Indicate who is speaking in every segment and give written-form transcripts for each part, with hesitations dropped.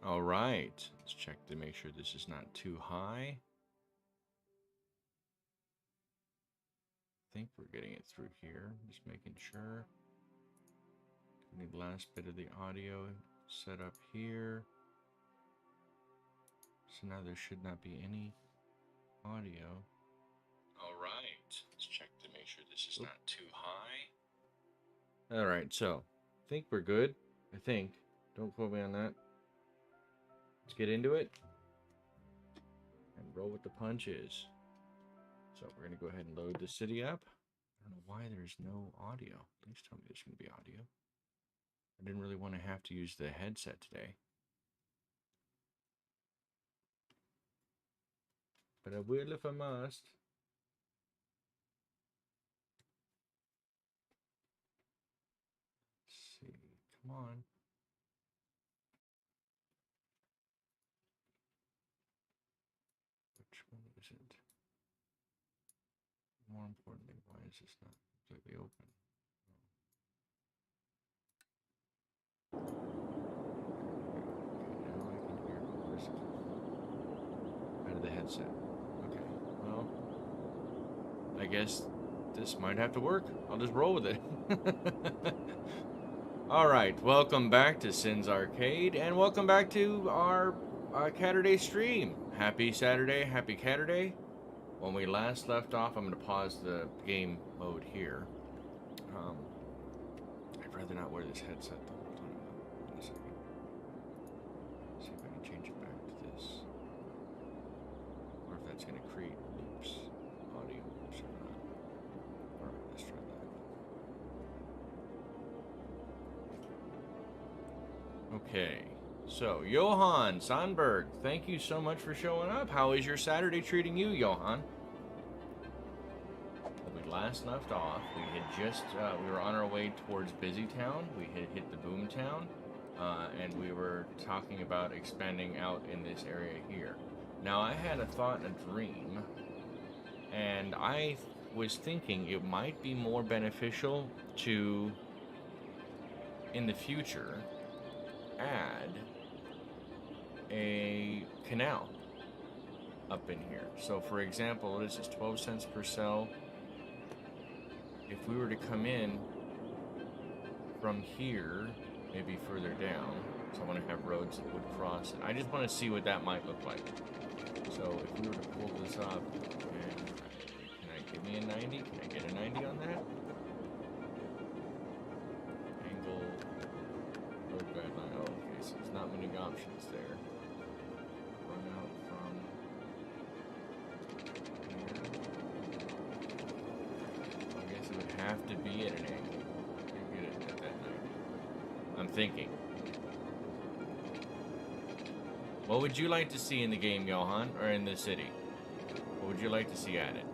Speaker 1: All right, let's check to make sure this is not too high. I think we're getting it through here. Just making sure. The last bit of the audio set up here. So now there should not be any audio. All right, let's check to make sure this is not too high. All right, so I think we're good. I think. Don't quote me on that. Let's get into it and roll with the punches. So we're going to go ahead and load the city up. I don't know why there's no audio. Please tell me there's going to be audio. I didn't really want to have to use the headset today. But I will if I must. Let's see. Come on. Which one is it? More importantly, why is this not completely open? Now I can hear voices out of the headset. Okay, well, I guess this might have to work. I'll just roll with it. Alright, welcome back to Sin's Arcade, and welcome back to our Caturday stream. Happy Saturday, happy Caturday. When we last left off, I'm going to pause the game mode here. I'd rather not wear this headset though. Hold on a second. See if I can change it back to this. Or if that's going to create loops, audio loops or not. Alright, let's try that. Okay, so Johan Sandberg, thank you so much for showing up. How is your Saturday treating you, Johan? When we last left off, we had just, we were on our way towards Busy Town. We had hit the Boom Town, and we were talking about expanding out in this area here. Now, I had a thought and a dream, and I was thinking it might be more beneficial to, in the future, add a canal up in here. So for example, what is this, 12 cents per cell? If we were to come in from here, maybe further down, so I want to have roads that would cross it. I just want to see what that might look like. So if we were to pull this up, and can I give me a 90? Can I get a 90 on that? Angle, road guideline. Oh, okay, so there's not many options there. Run out from here. I guess it would have to be at an angle to get it at that 90. I'm thinking. What would you like to see in the game, Johan, or in the city? What would you like to see added?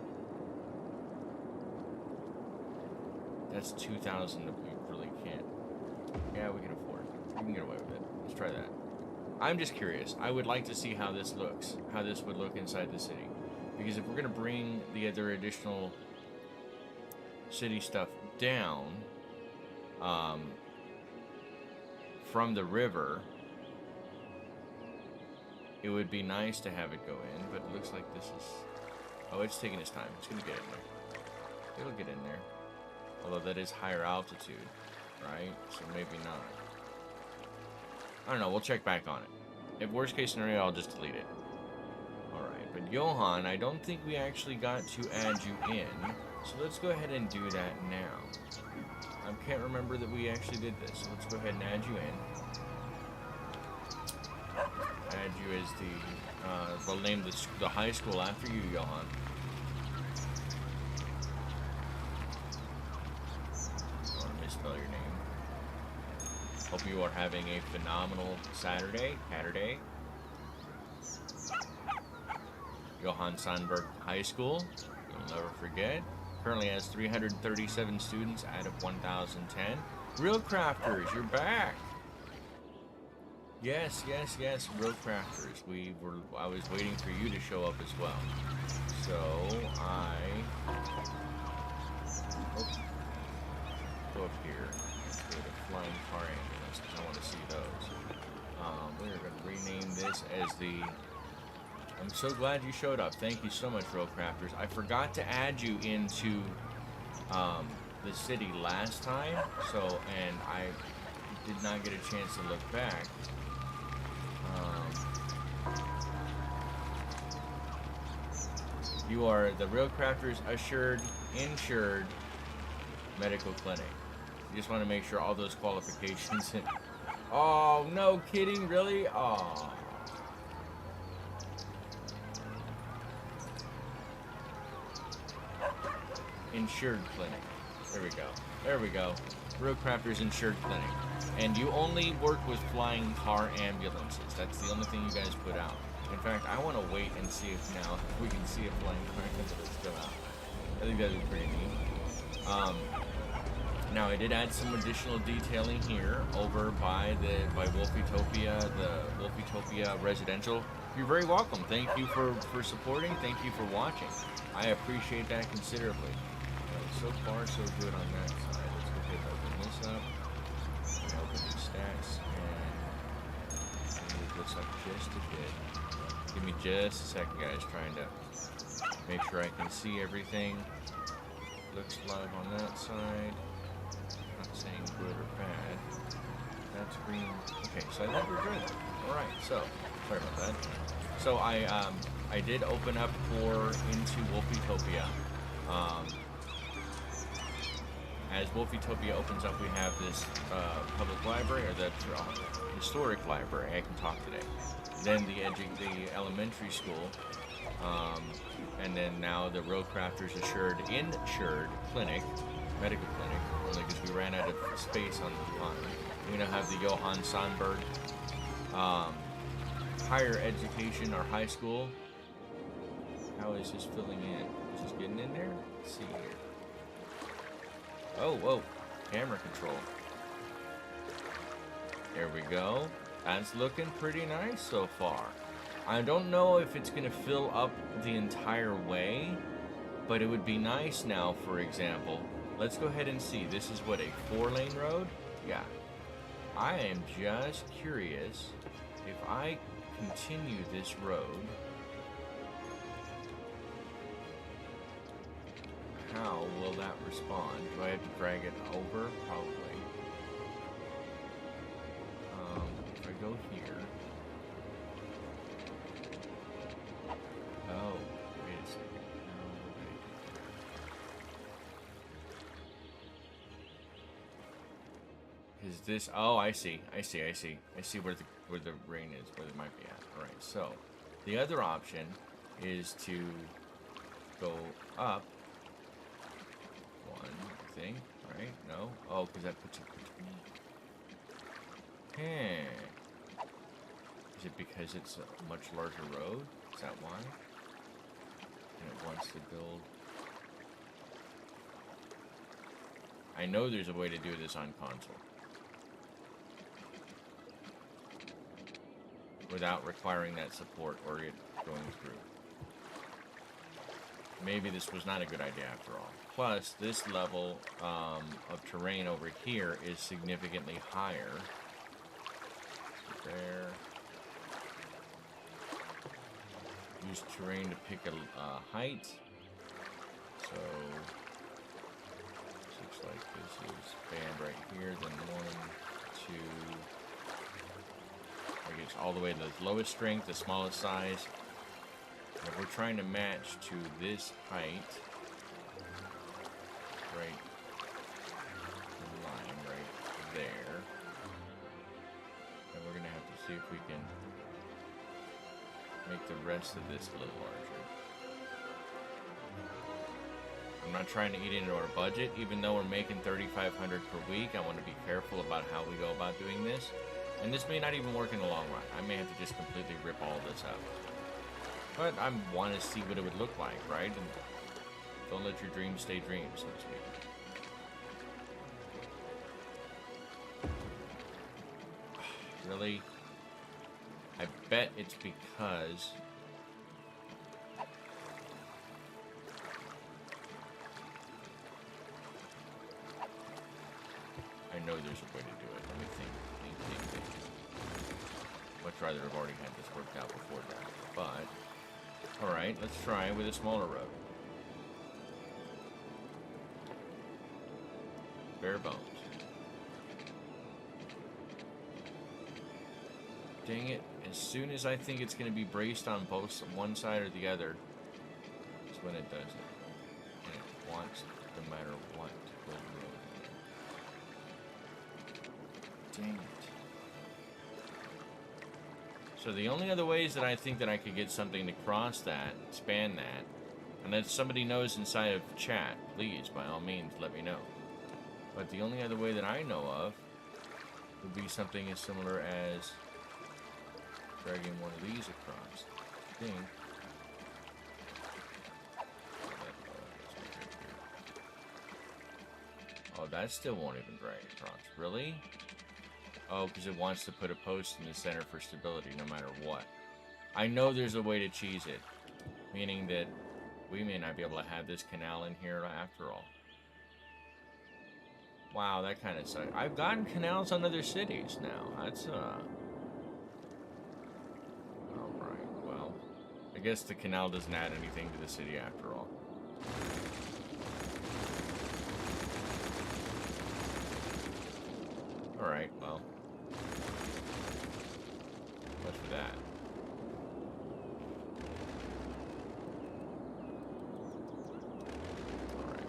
Speaker 1: That's 2,000 that we really can't. Yeah, we can afford it. We can get away with it. Let's try that. I'm just curious. I would like to see how this looks. How this would look inside the city. Because if we're going to bring the other additional city stuff down from the river, it would be nice to have it go in, but it looks like this is... Oh, it's taking its time. It's going to get in there. It'll get in there. Although that is higher altitude. right? So maybe not. I don't know. We'll check back on it. If worst case scenario, I'll just delete it. Alright, but Johan, I don't think we actually got to add you in. So let's go ahead and do that now. I can't remember that we actually did this. So let's go ahead and add you in. Add you as the... we'll name the high school after you, Johan. I want to misspell your name. Hope you are having a phenomenal Saturday, Caturday. Johann Sandberg High School, you'll never forget. Currently has 337 students out of 1,010. Real Crafters, you're back! Yes, yes, yes, Real Crafters. I was waiting for you to show up as well. So, go up here. Go to Flying Car Ambulance, because I want to see those. We're going to rename this as the... I'm so glad you showed up. Thank you so much, Real Crafters. I forgot to add you into the city last time, and I did not get a chance to look back. You are the Real Crafters insured medical clinic. You just want to make sure all those qualifications. Oh, no kidding, really? Oh. Insured clinic. There we go. There we go. Real Crafters Insured Clinic. And you only work with flying car ambulances. That's the only thing you guys put out. In fact, I want to wait and see if we can see a flying car ambulance come out. I think that would be pretty neat. Now I did add some additional detailing here over by Wolfitopia, the Wolfitopia residential. You're very welcome. Thank you for supporting. Thank you for watching. I appreciate that considerably. So far, so good on that side. Let's go ahead and open this up. And open the stats, and move this up just a bit. Give me just a second, guys. Trying to make sure I can see everything. Looks live on that side. Not saying good or bad. That's green. Okay, so I think we're good. All right. So sorry about that. So I did open up into Wolfitopia. As Wolfitopia opens up, we have this public library, or the historic library. I can talk today. Then the elementary school, and then now the Real Crafters insured clinic, medical clinic, only because we ran out of space on the line. We now have the Johann Sandberg higher education, or high school. How is this filling in? Is this getting in there? Let's see here. Oh, whoa. Camera control. There we go. That's looking pretty nice so far. I don't know if it's going to fill up the entire way, but it would be nice now, for example. Let's go ahead and see. This is what, a 4-lane road? Yeah. I am just curious if I continue this road, how will that respond? Do I have to drag it over? Probably. If I go here. Oh, wait a second. No, is this? Oh, I see. I see where the rain is, where they might be at. All right. So, the other option is to go up. Thing, right? No? Oh, because that puts it between. Is it because it's a much larger road? Is that why? And it wants to build... I know there's a way to do this on console. Without requiring that support or it going through. Maybe this was not a good idea after all. Plus, this level of terrain over here is significantly higher. There. Use terrain to pick a height. So, 16 like this is band right here, then 1, 2, I guess all the way to the lowest strength, the smallest size. And we're trying to match to this height, right, line right there. And we're gonna have to see if we can make the rest of this a little larger. I'm not trying to eat into our budget, even though we're making $3,500 per week. I want to be careful about how we go about doing this. And this may not even work in the long run. I may have to just completely rip all of this out. But I want to see what it would look like, right? And don't let your dreams stay dreams, so to speak. Really? I bet it's because I know there's a way to do it. Let me think. Much rather have already had this worked out before that. But, alright, let's try with a smaller road. Bare bones. Dang it. As soon as I think it's going to be braced on both one side or the other, is when it does it. And it wants, no matter what, to go road. Dang it. So the only other ways that I think that I could get something to cross that, span that, and if somebody knows inside of chat, please, by all means, let me know. But the only other way that I know of would be something as similar as dragging one of these across. I think. Oh, that still won't even drag across. Really? Oh, because it wants to put a post in the center for stability no matter what. I know there's a way to cheese it. Meaning that we may not be able to have this canal in here after all. Wow, that kind of sucks. I've gotten canals on other cities now. That's, Alright, well. I guess the canal doesn't add anything to the city after all. Alright, well. What's for that? Alright.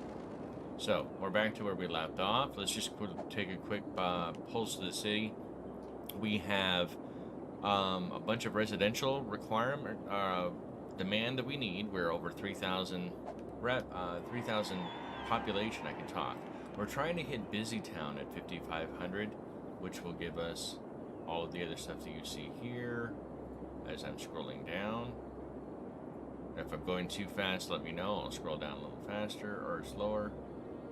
Speaker 1: So, we're back to where we left off. Let's just take a quick pulse of the city. We have a bunch of residential requirement, demand that we need. We're over 3,000 population, I can talk. We're trying to hit Busy Town at 5,500, which will give us all of the other stuff that you see here as I'm scrolling down. If I'm going too fast, let me know. I'll scroll down a little faster or slower.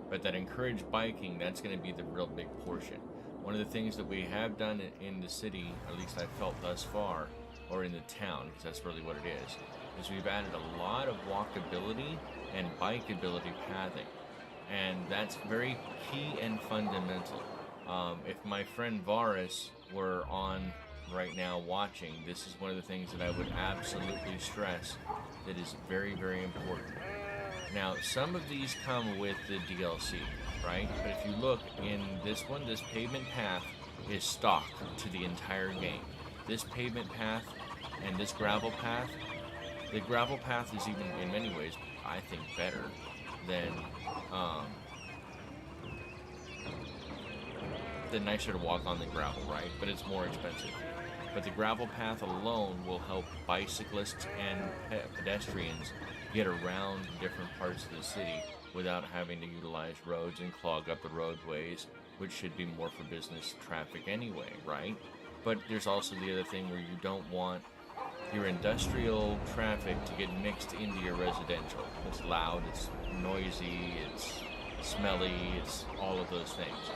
Speaker 1: But that encouraged biking, that's going to be the real big portion. One of the things that we have done in the city, at least I've felt thus far, or in the town, because that's really what it is we've added a lot of walkability and bikeability pathing. And that's very key and fundamental. If my friend Varus were on right now watching, this is one of the things that I would absolutely stress that is very, very important. Now, some of these come with the DLC, right? But if you look in this one, this pavement path is stock to the entire game. This pavement path and this gravel path, the gravel path is even, in many ways, I think, better than nicer to walk on the gravel, right? But it's more expensive. But the gravel path alone will help bicyclists and pedestrians get around different parts of the city without having to utilize roads and clog up the roadways, which should be more for business traffic anyway, right? But there's also the other thing where you don't want your industrial traffic to get mixed into your residential. It's loud, it's noisy, it's smelly, it's all of those things.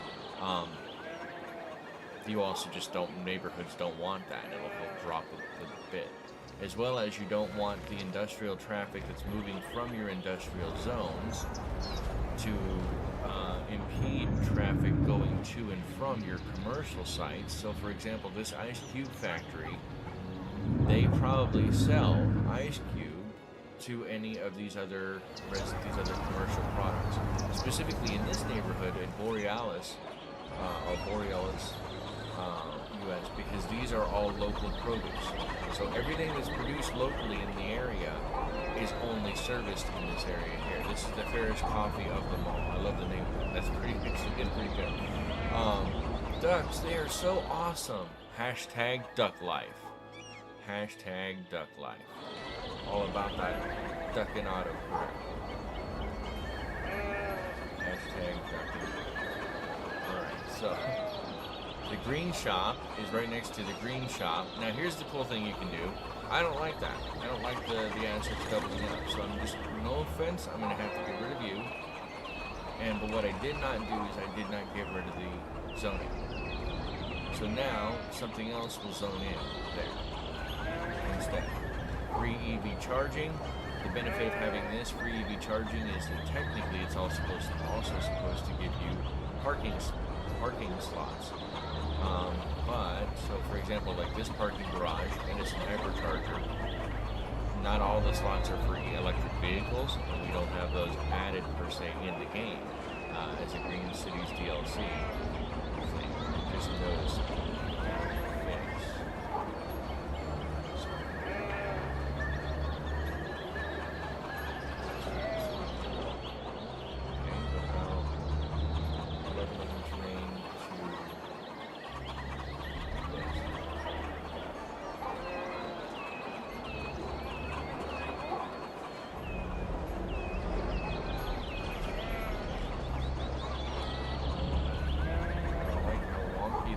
Speaker 1: You also just neighborhoods don't want that. It'll help drop a bit. As well as you don't want the industrial traffic that's moving from your industrial zones to impede traffic going to and from your commercial sites. So for example, this Ice Cube factory, they probably sell Ice Cube to any of these other commercial products. Specifically in this neighborhood in Borealis, U.S., because these are all local produce. So everything that's produced locally in the area is only serviced in this area here. This is the fairest coffee of them all. I love the name of it. That's pretty good. Ducks, they are so awesome. Hashtag duck life. Hashtag duck life. All about that ducking autocorrect. Hashtag ducking. Alright, so the green shop is right next to the green shop. Now here's the cool thing you can do. I don't like that. I don't like the assets doubling up. So I'm just, no offense, I'm gonna have to get rid of you. But what I did not do is I did not get rid of the zoning. So now something else will zone in there instead. Free EV charging. The benefit of having this free EV charging is that technically it's also supposed to give you parking slots. But so for example, like this parking garage, and it's an hypercharger. Not all the slots are for electric vehicles, and we don't have those added per se in the game as a Green Cities DLC thing. Just noticed.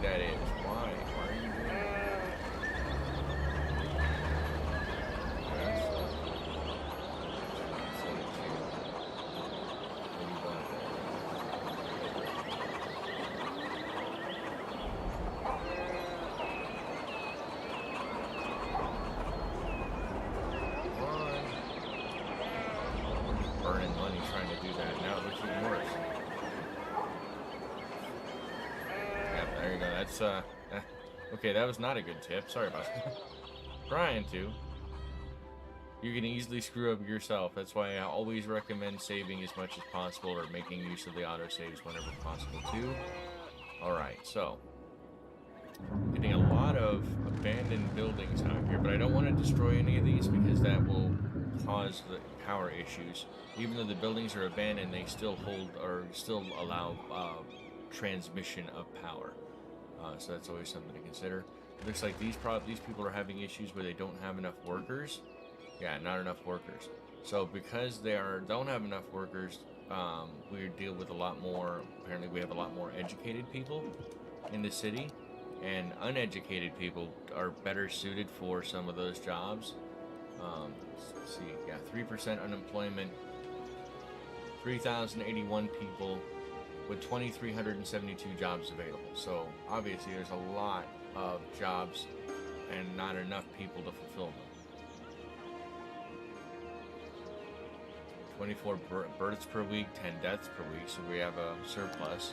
Speaker 1: That is. Why? Why are you doing that? Burning money trying to do that. Now it looks even worse. There you go. That's, okay, that was not a good tip. Sorry about that. Trying to. You can easily screw up yourself. That's why I always recommend saving as much as possible or making use of the autosaves whenever possible, too. Alright, so. Getting a lot of abandoned buildings out here, but I don't want to destroy any of these because that will cause the power issues. Even though the buildings are abandoned, they still hold or still allow transmission of power. So that's always something to consider. It looks like these people are having issues where they don't have enough workers. Yeah, not enough workers. So because they don't have enough workers, we deal with a lot more. Apparently, we have a lot more educated people in the city, and uneducated people are better suited for some of those jobs. Let's see, yeah, 3% unemployment, 3,081 people. With 2,372 jobs available. So obviously there's a lot of jobs and not enough people to fulfill them. 24 births per week, 10 deaths per week, so we have a surplus.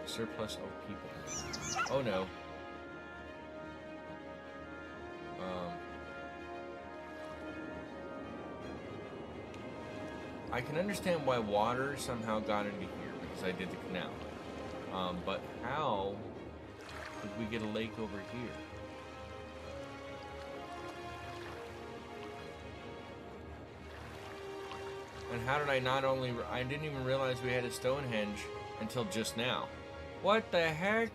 Speaker 1: Surplus of people. Oh no. I can understand why water somehow got into here. I did the canal. But how did we get a lake over here? And how did I I didn't even realize we had a Stonehenge until just now. What the heck?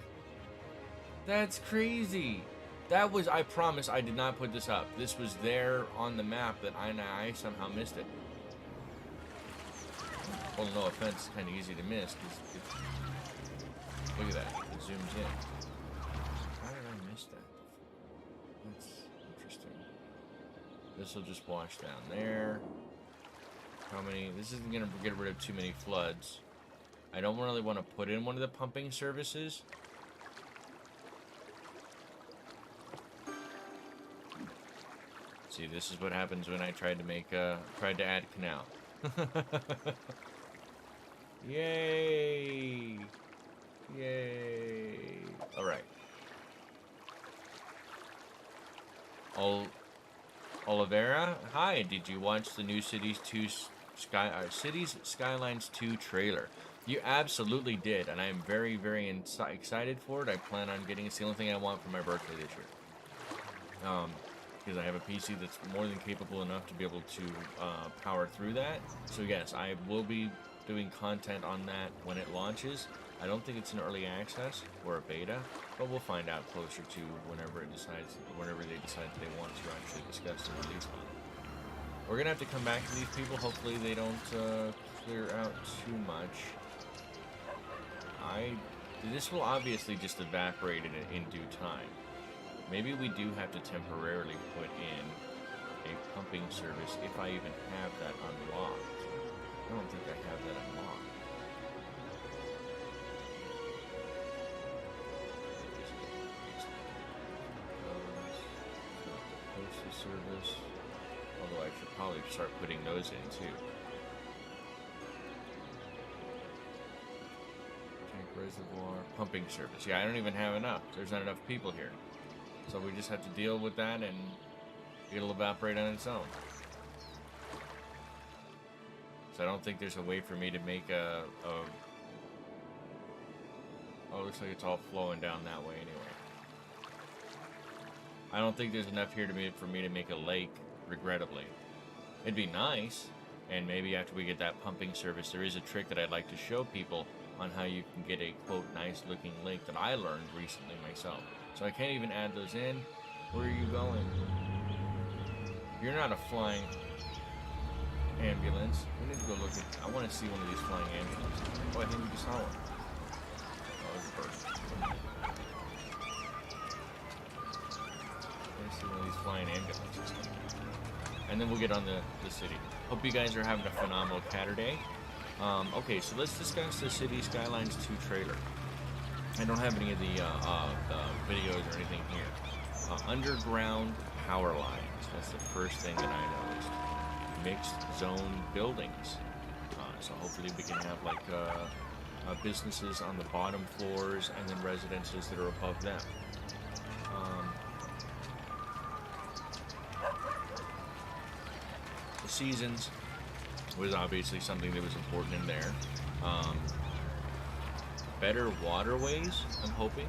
Speaker 1: That's crazy. That was, I promise I did not put this up. This was there on the map that I somehow missed it. Well, no offense, it's kind of easy to miss. Look at that. It zooms in. How did I miss that? That's interesting. This will just wash down there. How many? This isn't going to get rid of too many floods. I don't really want to put in one of the pumping services. See, this is what happens when I tried to add canal. Yay! Yay! Alright. Oliveira. Hi, did you watch the new Cities Skylines 2 trailer? You absolutely did, and I am very, very excited for it. I plan on getting it's the only thing I want for my birthday this year. Because I have a PC that's more than capable enough to be able to power through that. So yes, I will be doing content on that when it launches. I don't think it's an early access or a beta, but we'll find out closer to whenever they decide they want to actually discuss the release on it. We're gonna have to come back to these people. Hopefully they don't clear out too much. This will obviously just evaporate in due time. Maybe we do have to temporarily put in a pumping service if I even have that unlocked. I don't think I have that unlocked. Postal service. Although I should probably start putting those in too. Tank reservoir. Pumping service. Yeah, I don't even have enough. There's not enough people here. So we just have to deal with that, and it'll evaporate on its own. So I don't think there's a way for me to make oh, it looks like it's all flowing down that way anyway. I don't think there's enough here for me to make a lake, regrettably. It'd be nice, and maybe after we get that pumping service, there is a trick that I'd like to show people on how you can get a, quote, nice-looking lake that I learned recently myself. So I can't even add those in. Where are you going? You're not a flying ambulance. We need to go look at... I want to see one of these flying ambulances. Oh, I think we just saw one. Oh, it's a bird. I want to see one of these flying ambulances. And then we'll get on the city. Hope you guys are having a phenomenal Caturday. Okay, so let's discuss the City Skylines 2 trailer. I don't have any of the videos or anything here. Underground power lines. That's the first thing that I noticed. Mixed zone buildings. So hopefully we can have like businesses on the bottom floors and then residences that are above them. The seasons was obviously something that was important in there. Better waterways, I'm hoping.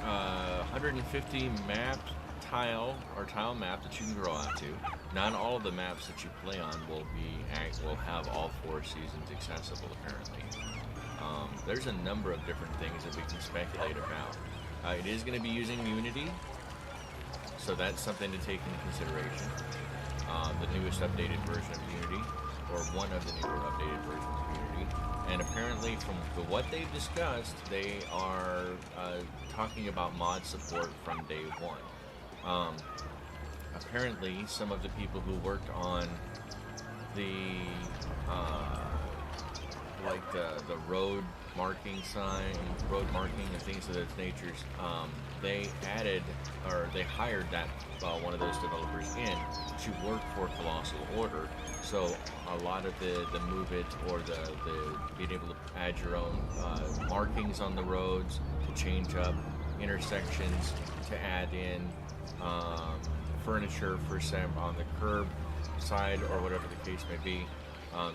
Speaker 1: 150 map tile map that you can grow out to. Not all of the maps that you play on will have all 4 seasons accessible apparently. There's a number of different things that we can speculate about. It is going to be using Unity, so that's something to take into consideration. The newest updated version of Unity, or one of the newer updated versions of Unity. And apparently, from what they've discussed, they are talking about mod support from day one. Apparently, some of the people who worked on the the road marking and things of that nature, they hired one of those developers in to work for Colossal Order. So a lot of the move it or the being able to add your own markings on the roads, to change up intersections, to add in furniture for some on the curb side or whatever the case may be.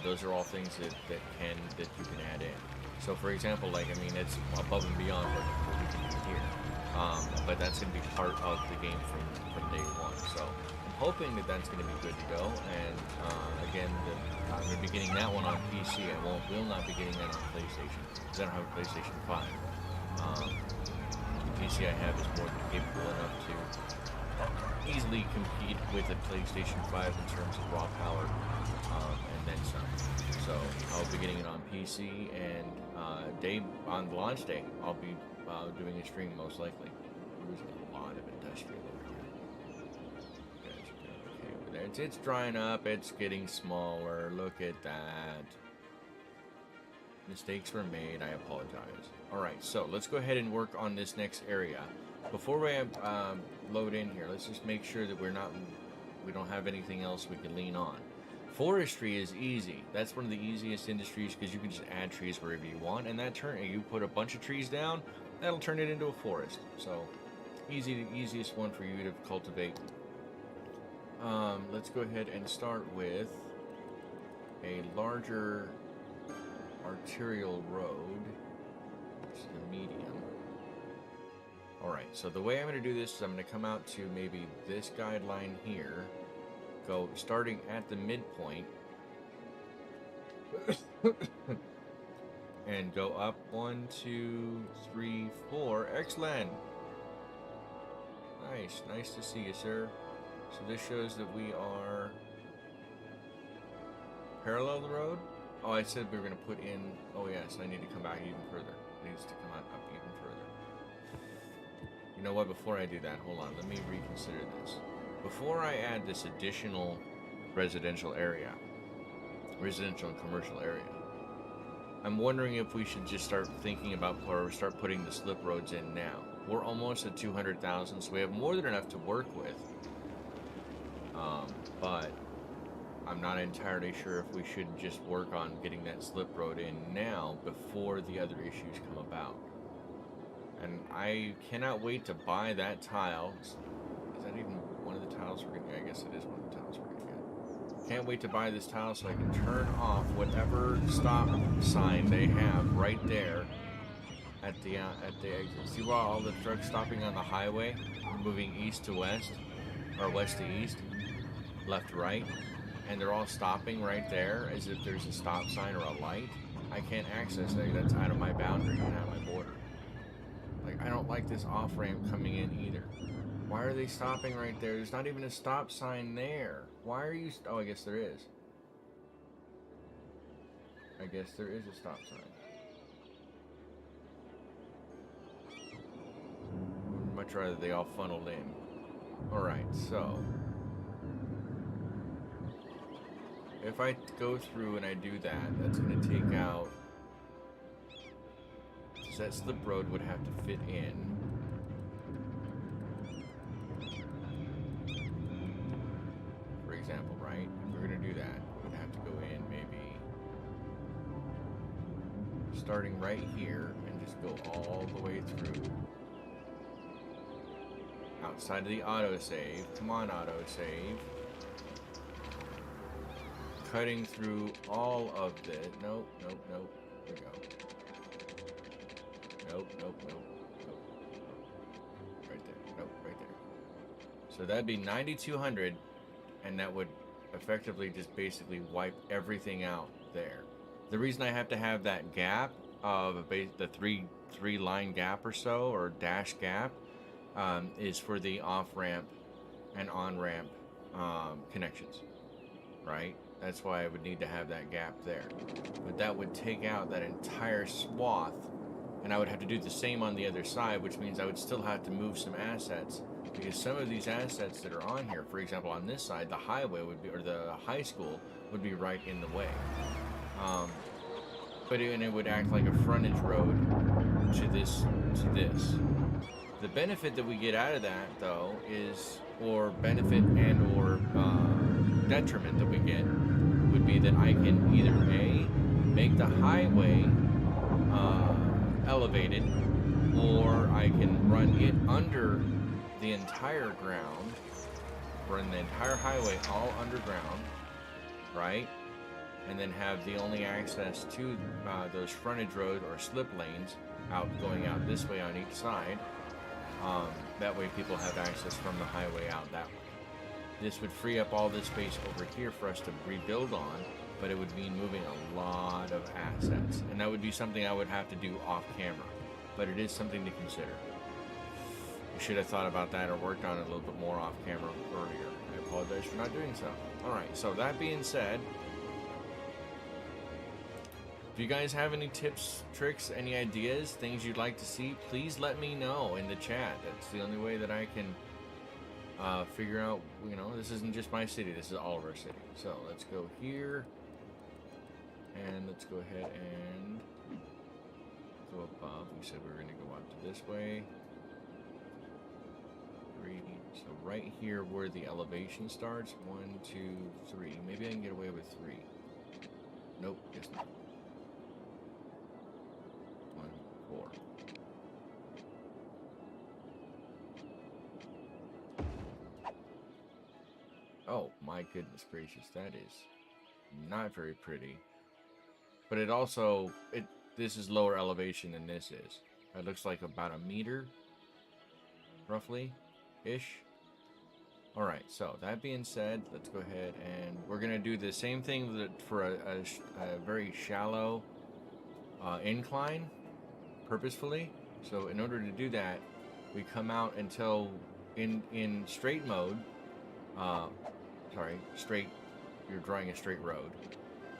Speaker 1: Those are all things that you can add in. So for example, it's above and beyond what we can do here. But that's going to be part of the game from day one. So I'm hoping that that's going to be good to go. And again, I'm going to be getting that one on PC. I will not be getting that on PlayStation because I don't have a PlayStation 5. The PC I have is more than capable enough to easily compete with a PlayStation 5 in terms of raw power, and then some. So I'll be getting it on PC, and on launch day, I'll be doing a stream most likely. There's a lot of industrial over here. You guys are doing okay over there. It's drying up. It's getting smaller. Look at that. Mistakes were made. I apologize. All right, so let's go ahead and work on this next area. Before we load in here, let's just make sure that we don't have anything else we can lean on. Forestry is easy. That's one of the easiest industries because you can just add trees wherever you want, and you put a bunch of trees down, that'll turn it into a forest. So easiest one for you to cultivate. Let's go ahead and start with a larger arterial road. It's the medium. Alright, so the way I'm going to do this is I'm going to come out to maybe this guideline here, go starting at the midpoint, and go up 1, 2, 3, 4. Excellent! Nice to see you, sir. So this shows that we are parallel the road. Oh, I said we were going to put in... Oh, yes, I need to come back even further. It needs to come out up even further. You know what? Before I do that, hold on. Let me reconsider this. Before I add this additional residential area, residential and commercial area, I'm wondering if we should just start thinking about, or start putting the slip roads in now. We're almost at 200,000, so we have more than enough to work with. But I'm not entirely sure if we should just work on getting that slip road in now before the other issues come about. And I cannot wait to buy that tile. Is that even one of the tiles we're going to get? I guess it is one of the tiles we're going to get. Can't wait to buy this tile so I can turn off whatever stop sign they have right there at the exit. See why all the trucks stopping on the highway, moving east to west, or west to east, left to right, and they're all stopping right there as if there's a stop sign or a light? I can't access that. That's out of my boundary and out of my border. Like, I don't like this off-ramp coming in either. Why are they stopping right there? There's not even a stop sign there. Why are you... Oh, I guess there is. I guess there is a stop sign. I'd much rather they all funneled in. Alright, so... if I go through and I do that, that's going to take out... So that slip road would have to fit in. For example, right? If we're going to do that, it would have to go in maybe... starting right here and just go all the way through. Outside of the autosave. Come on, autosave. Cutting through all of the... Nope. There we go. Nope. Right there. Nope, right there. So that'd be 9,200, and that would effectively just basically wipe everything out there. The reason I have to have that gap of the three line gap or so, or dash gap, is for the off-ramp and on-ramp connections, right? That's why I would need to have that gap there. But that would take out that entire swath, and I would have to do the same on the other side, which means I would still have to move some assets, because some of these assets that are on here, for example, on this side, the highway would be, or the high school would be right in the way. But it would act like a frontage road to this. The benefit that we get out of that, though, is, or benefit and or detriment that we get, would be that I can either A, make the highway elevated, or I can run it under the entire ground, run the entire highway all underground, right? And then have the only access to those frontage road or slip lanes going out this way on each side. That way people have access from the highway out that way. This would free up all this space over here for us to rebuild on, but it would mean moving a lot of assets. And that would be something I would have to do off camera, but it is something to consider. I should have thought about that or worked on it a little bit more off camera earlier. I apologize for not doing so. Alright, so that being said, if you guys have any tips, tricks, any ideas, things you'd like to see, please let me know in the chat. That's the only way that I can figure out, you know, this isn't just my city, this is all of our city. So let's go here, and let's go ahead and go above. We said we were going to go up to this way. 3. So right here where the elevation starts, 1, 2, 3. Maybe I can get away with 3. Nope, guess not. 1, 4. Oh my goodness gracious, that is not very pretty. But it also this is lower elevation than this is. It looks like about a meter, roughly, ish. All right. So that being said, let's go ahead and we're gonna do the same thing for a very shallow incline, purposefully. So in order to do that, we come out until in straight mode. Uh, sorry, straight. You're drawing a straight road.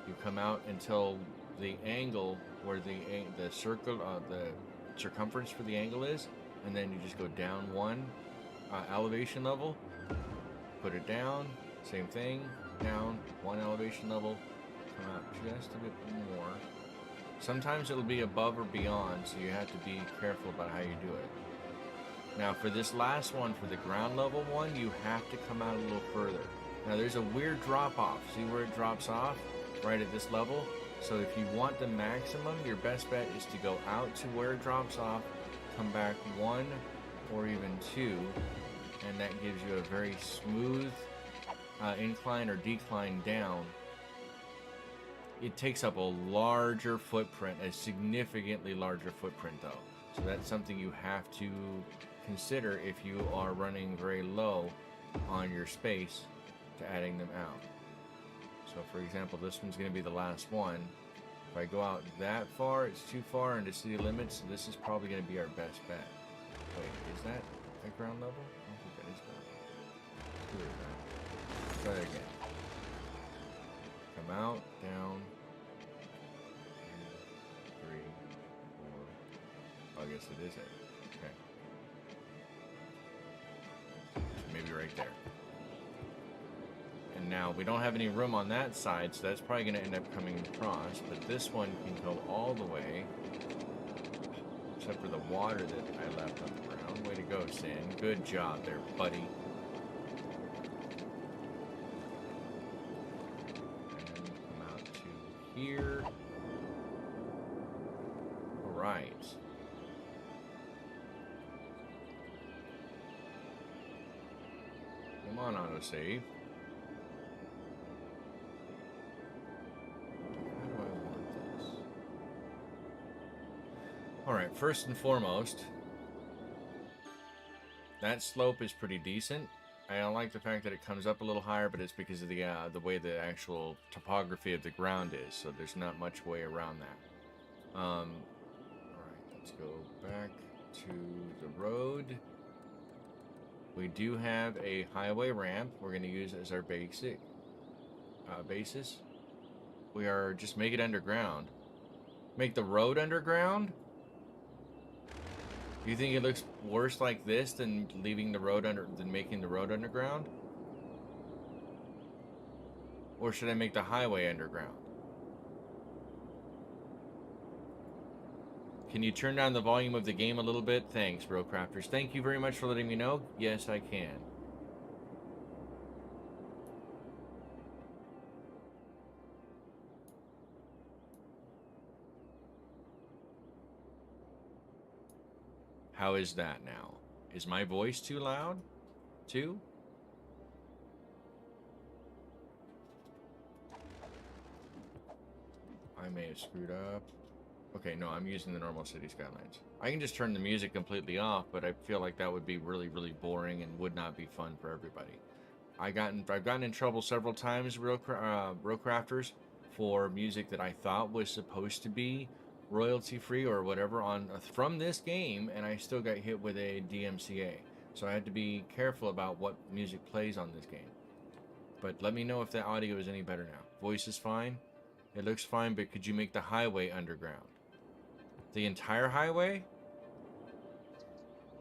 Speaker 1: You come out until the angle where the circle, the circumference for the angle is, and then you just go down one elevation level. Put it down. Same thing. Down one elevation level. Come out just a bit more. Sometimes it'll be above or beyond, so you have to be careful about how you do it. Now for this last one, for the ground level one, you have to come out a little further. Now there's a weird drop off. See where it drops off? Right at this level. So if you want the maximum, your best bet is to go out to where it drops off, come back one or even two, and that gives you a very smooth incline or decline down. It takes up a larger footprint, a significantly larger footprint though. So that's something you have to consider if you are running very low on your space to adding them out. So for example, this one's going to be the last one. If I go out that far, it's too far into city limits, so this is probably going to be our best bet. Wait, is that at ground level? I don't think that is ground level. Try that again. Come out, down, 2, 3, 4. I guess it is it. Okay. So maybe right there. And now we don't have any room on that side, so that's probably going to end up coming across. But this one can go all the way, except for the water that I left on the ground. Way to go, Sin. Good job there, buddy. And come out to here. All right. Come on, autosave. Alright, first and foremost, that slope is pretty decent. I don't like the fact that it comes up a little higher, but it's because of the way the actual topography of the ground is, so there's not much way around that. Alright, let's go back to the road. We do have a highway ramp we're going to use as our basic basis. We are just make it underground. Make the road underground? Do you think it looks worse like this than leaving the road than making the road underground? Or should I make the highway underground? Can you turn down the volume of the game a little bit? Thanks, Brocrafters. Thank you very much for letting me know. Yes, I can. How is that now? Is my voice too loud? Too? I may have screwed up. Okay, no, I'm using the normal city skylines. I can just turn the music completely off, but I feel like that would be really, really boring and would not be fun for everybody. I've gotten in trouble several times, Brocrafters, for music that I thought was supposed to be royalty free or whatever from this game, and I still got hit with a DMCA. So I had to be careful about what music plays on this game. But let me know if the audio is any better now. Voice is fine. It looks fine, but could you make the highway underground? The entire highway?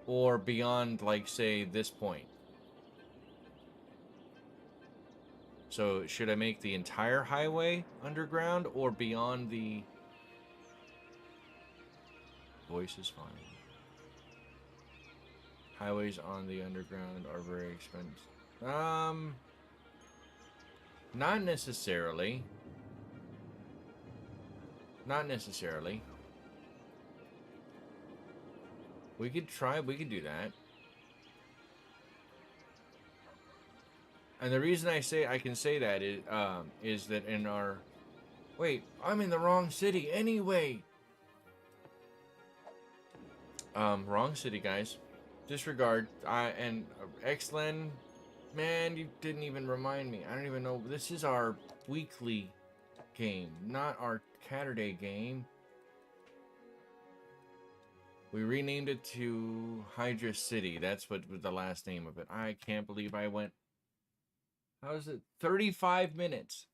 Speaker 1: Or beyond, like, say, this point? So should I make the entire highway underground or beyond the... Voice is fine. Highways on the underground are very expensive. Not necessarily. Not necessarily. We could do that. And the reason I can say that is that in our... Wait, I'm in the wrong city anyway. Wrong city, guys. Disregard. Xlen, man, you didn't even remind me. I don't even know. This is our weekly game, not our Caturday game. We renamed it to Hydra City. That's what was the last name of it. I can't believe I went... How is it? 35 minutes.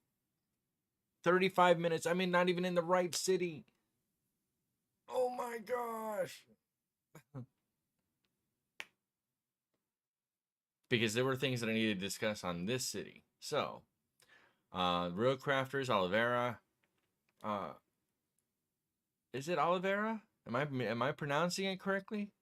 Speaker 1: 35 minutes. I mean, not even in the right city. Oh my gosh. Because there were things that I needed to discuss on this city. So, Real Crafters, Oliveira. Is it Oliveira? Am I pronouncing it correctly?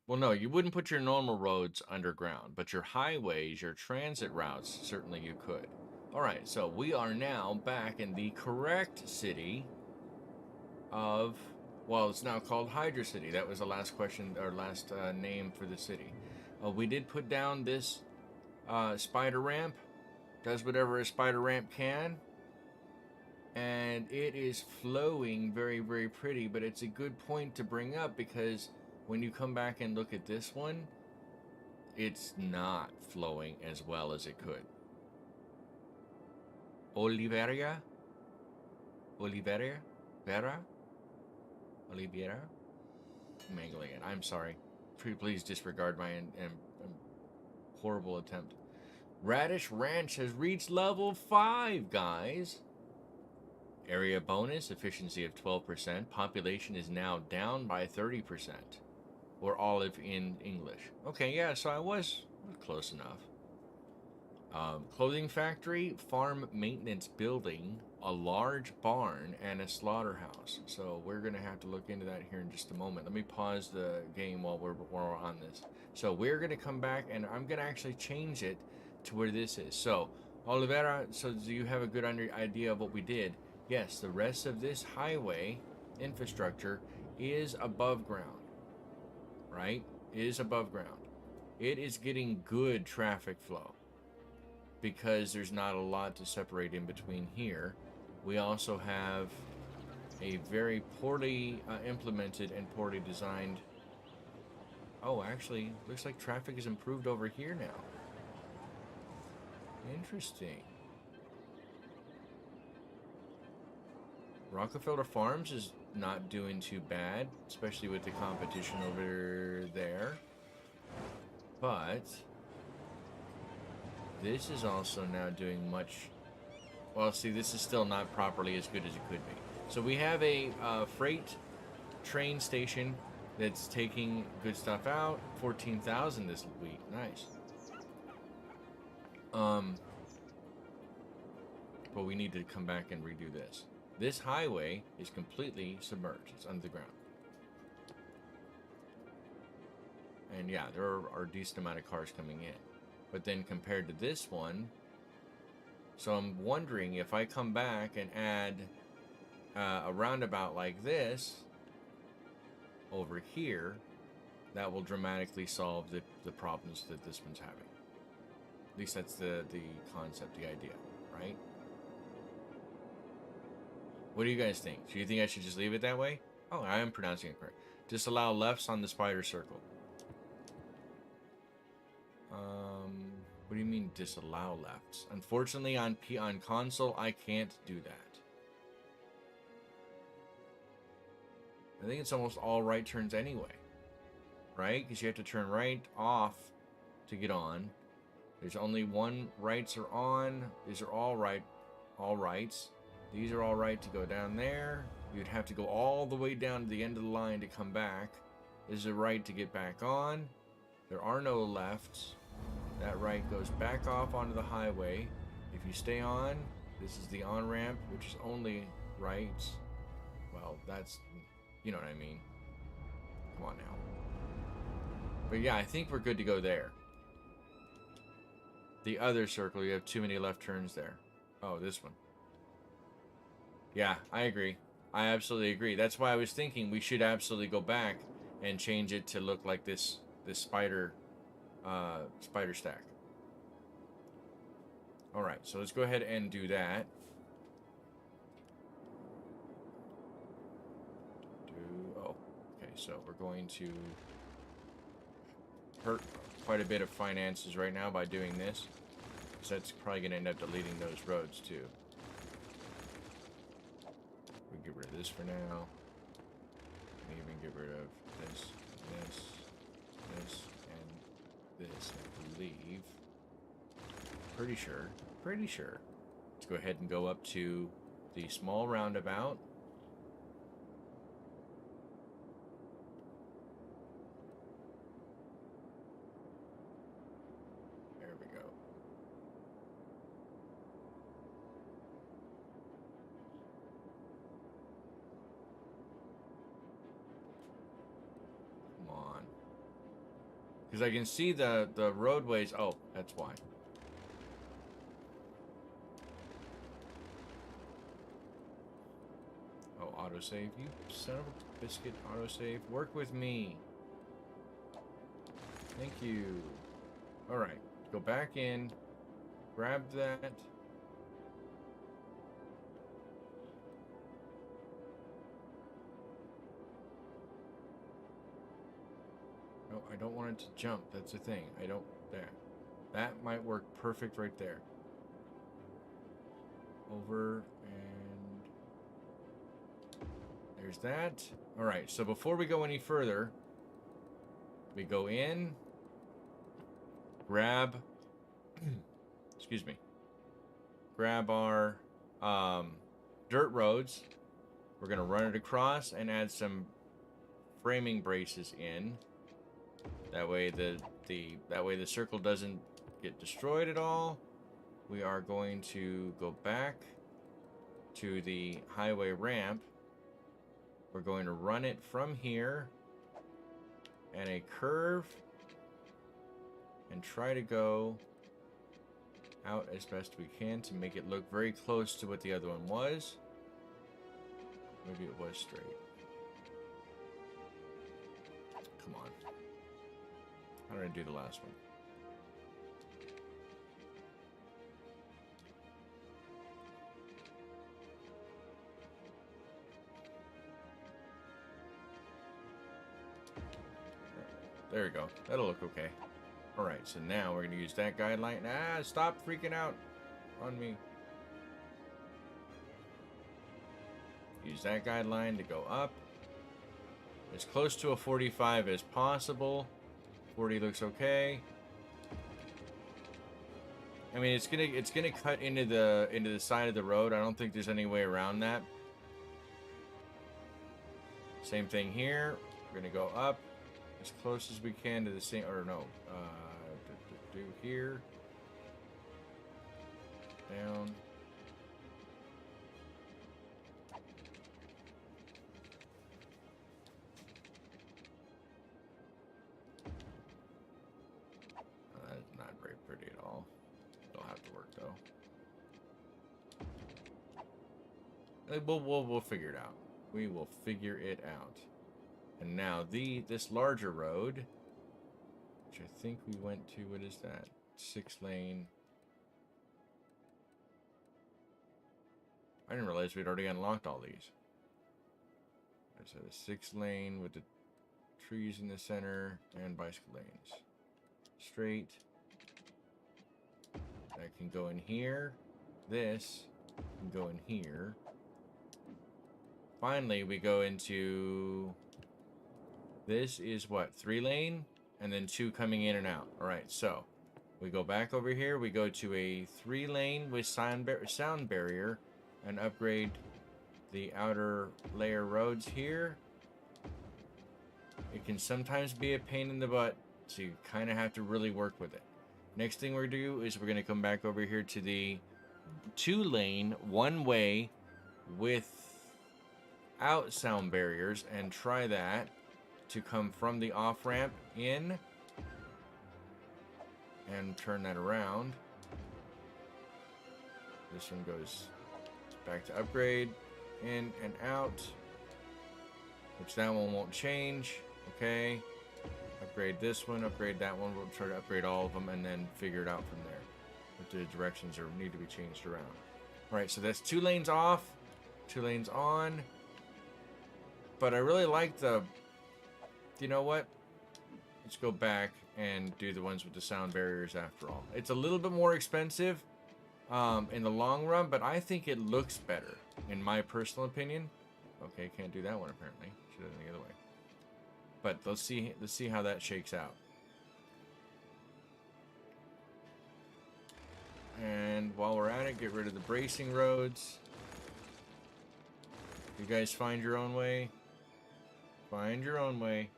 Speaker 1: Well, no, you wouldn't put your normal roads underground, but your highways, your transit routes, certainly you could. All right, so we are now back in the correct city of, well, it's now called Hydra City. That was the last question, or last name for the city. We did put down this spider ramp. Does whatever a spider ramp can. And it is flowing very, very pretty, but it's a good point to bring up because when you come back and look at this one, it's not flowing as well as it could. Oliveira? Vera? Oliveira? Mangling it. I'm sorry. Please disregard my horrible attempt. Radish Ranch has reached level 5, guys. Area bonus, efficiency of 12%. Population is now down by 30%. Or olive in English. Okay, yeah, so I was close enough. Clothing factory, farm maintenance building, a large barn, and a slaughterhouse. So we're going to have to look into that here in just a moment. Let me pause the game while we're on this. So we're going to come back, and I'm going to actually change it to where this is. So, Oliveira, so do you have a good idea of what we did? Yes, the rest of this highway infrastructure is above ground. Right? It is above ground. It is getting good traffic flow because there's not a lot to separate in between here. We also have a very poorly implemented and poorly designed... Oh, actually, looks like traffic is improved over here now. Interesting. Rockefeller Farms is not doing too bad, especially with the competition over there. But this is also now doing much... Well, see, this is still not properly as good as it could be. So we have a freight train station that's taking good stuff out. 14,000 this week. Nice. But we need to come back and redo this. This highway is completely submerged. It's under the ground. And yeah, there are a decent amount of cars coming in. But then compared to this one... So I'm wondering if I come back and add a roundabout like this over here, that will dramatically solve the problems that this one's having. At least that's the concept, the idea, right? What do you guys think? Do you think I should just leave it that way? Oh, I am pronouncing it correct. Disallow lefts on the spider circle. What do you mean disallow lefts? Unfortunately, on console, I can't do that. I think it's almost all right turns anyway. Right? Because you have to turn right off to get on. There's only one rights are on. These are all right. All rights. These are all right to go down there. You'd have to go all the way down to the end of the line to come back. This is a right to get back on. There are no lefts. That right goes back off onto the highway. If you stay on, this is the on-ramp, which is only rights. Well, that's, you know what I mean. Come on now. But yeah, I think we're good to go there. The other circle, you have too many left turns there. Oh, this one. Yeah, I agree. I absolutely agree. That's why I was thinking we should absolutely go back and change it to look like this this spider stack. All right, so let's go ahead and do that. Oh, okay. So we're going to hurt quite a bit of finances right now by doing this, because that's probably going to end up deleting those roads too. We get rid of this for now. And even get rid of this, and this, I believe. Pretty sure. Let's go ahead and go up to the small roundabout. There we go. Come on. Because I can see the roadways. Oh, that's why. Autosave, you son of a biscuit. Autosave, work with me. Thank you. Alright, go back in, grab that. No, I don't want it to jump, that's the thing. I don't, there. That might work perfect right there. Over and there's that. All right, so before we go any further, we go in, grab, excuse me, grab our dirt roads. We're gonna run it across and add some framing braces in. That way the circle doesn't get destroyed at all. We are going to go back to the highway ramp. We're going to run it from here and a curve and try to go out as best we can to make it look very close to what the other one was. Maybe it was straight. Come on. How did I do the last one? There we go. That'll look okay. Alright, so now we're going to use that guideline. Ah, stop freaking out on me. Use that guideline to go up. As close to a 45 as possible. 40 looks okay. I mean, it's gonna cut into the side of the road. I don't think there's any way around that. Same thing here. We're gonna go up as close as we can to the same, or no, do here, down. That's not very pretty at all. It'll have to work though. We'll figure it out. We will figure it out. And now this larger road, which I think we went to, what is that? 6-lane. I didn't realize we'd already unlocked all these. There's a 6-lane with the trees in the center and bicycle lanes. Straight. That can go in here. This can go in here. Finally, we go into... This is what? 3-lane? And then 2 coming in and out. Alright, so we go back over here. We go to a 3-lane with sound barrier and upgrade the outer layer roads here. It can sometimes be a pain in the butt, so you kind of have to really work with it. Next thing we're going to do is we're going to come back over here to the 2-lane, one-way without sound barriers and try that to come from the off-ramp in and turn that around. This one goes back to upgrade, in and out, which that one won't change. Okay, upgrade this one, upgrade that one. We'll try to upgrade all of them and then figure it out from there. If the directions need to be changed around. All right, so that's 2 lanes off, 2 lanes on. But I really like the... You know what? Let's go back and do the ones with the sound barriers after all. It's a little bit more expensive in the long run, but I think it looks better, in my personal opinion. Okay, can't do that one apparently. Should have done the other way. But let's see how that shakes out. And while we're at it, get rid of the bracing roads. You guys find your own way. Find your own way.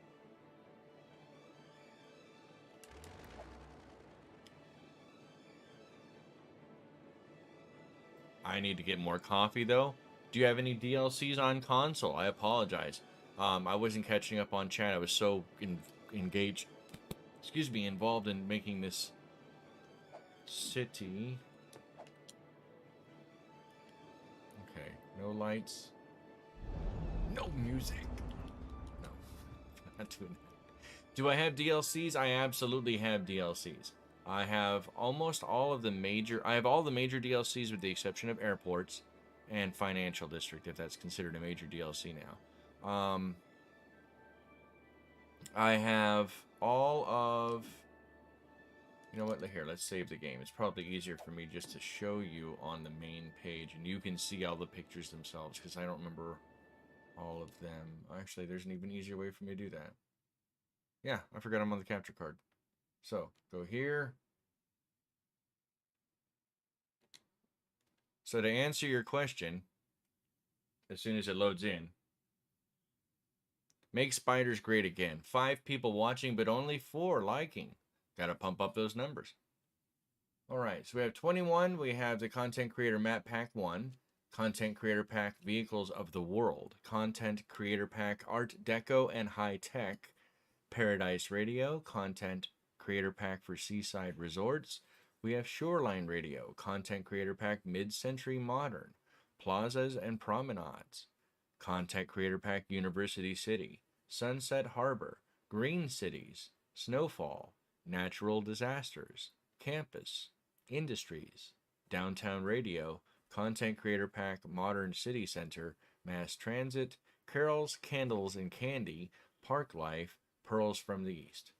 Speaker 1: I need to get more coffee though. Do you have any DLCs on console? I apologize. I wasn't catching up on chat. I was so engaged, excuse me, involved in making this city. Okay, no lights. No music. No, not doing that. Do I have DLCs? I absolutely have DLCs. I have almost all of the major... I have all the major DLCs with the exception of airports and financial district, if that's considered a major DLC now. I have all of... You know what? Here, let's save the game. It's probably easier for me just to show you on the main page, and you can see all the pictures themselves, because I don't remember all of them. Actually, there's an even easier way for me to do that. Yeah, I forgot I'm on the capture card. So, go here. So to answer your question, as soon as it loads in, make spiders great again. 5 people watching, but only 4 liking. Got to pump up those numbers. All right, so we have 21. We have the Content Creator Map Pack 1, Content Creator Pack Vehicles of the World, Content Creator Pack Art Deco and High Tech, Paradise Radio, Content Creator Pack for Seaside Resorts. We have Shoreline Radio, Content Creator Pack Mid-Century Modern, Plazas and Promenades, Content Creator Pack University City, Sunset Harbor, Green Cities, Snowfall, Natural Disasters, Campus, Industries, Downtown Radio, Content Creator Pack Modern City Center, Mass Transit, Carols, Candles and Candy, Park Life, Pearls from the East.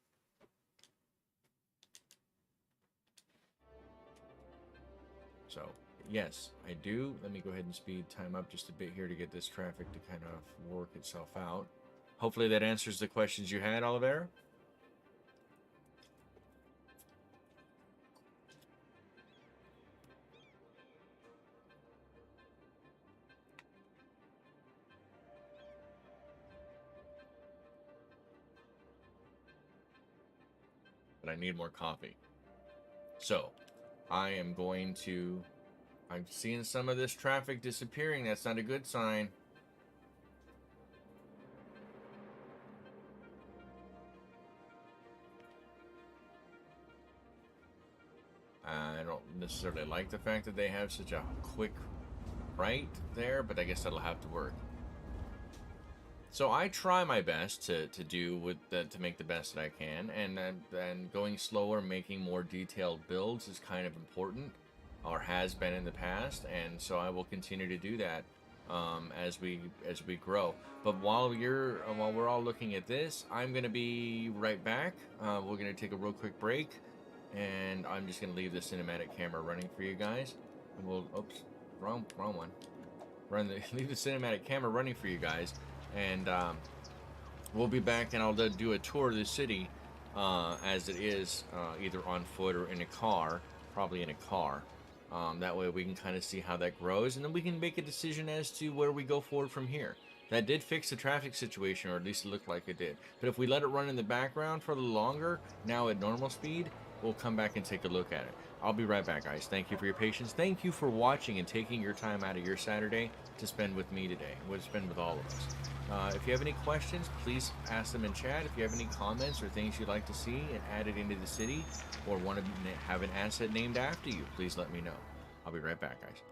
Speaker 1: So, yes, I do. Let me go ahead and speed time up just a bit here to get this traffic to kind of work itself out. Hopefully that answers the questions you had, Oliveira. But I need more coffee. So, I am going to... I'm seeing some of this traffic disappearing. That's not a good sign. I don't necessarily like the fact that they have such a quick right there, but I guess that'll have to work. So I try my best to do with to make the best that I can, and going slower, making more detailed builds is kind of important, or has been in the past, and so I will continue to do that as we grow. But while we're all looking at this, I'm gonna be right back. We're gonna take a real quick break, and I'm just gonna leave the cinematic camera running for you guys. And we'll wrong one. Leave the cinematic camera running for you guys. And we'll be back, and I'll do a tour of the city as it is, either on foot or in a car, probably in a car. That way we can kind of see how that grows, and then we can make a decision as to where we go forward from here. That did fix the traffic situation, or at least it looked like it did. But if we let it run in the background for a little longer, now at normal speed, we'll come back and take a look at it. I'll be right back, guys. Thank you for your patience. Thank you for watching and taking your time out of your Saturday to spend with me today, to spend with all of us. If you have any questions, please ask them in chat. If you have any comments or things you'd like to see and added into the city, or want to have an asset named after you, please let me know. I'll be right back, guys.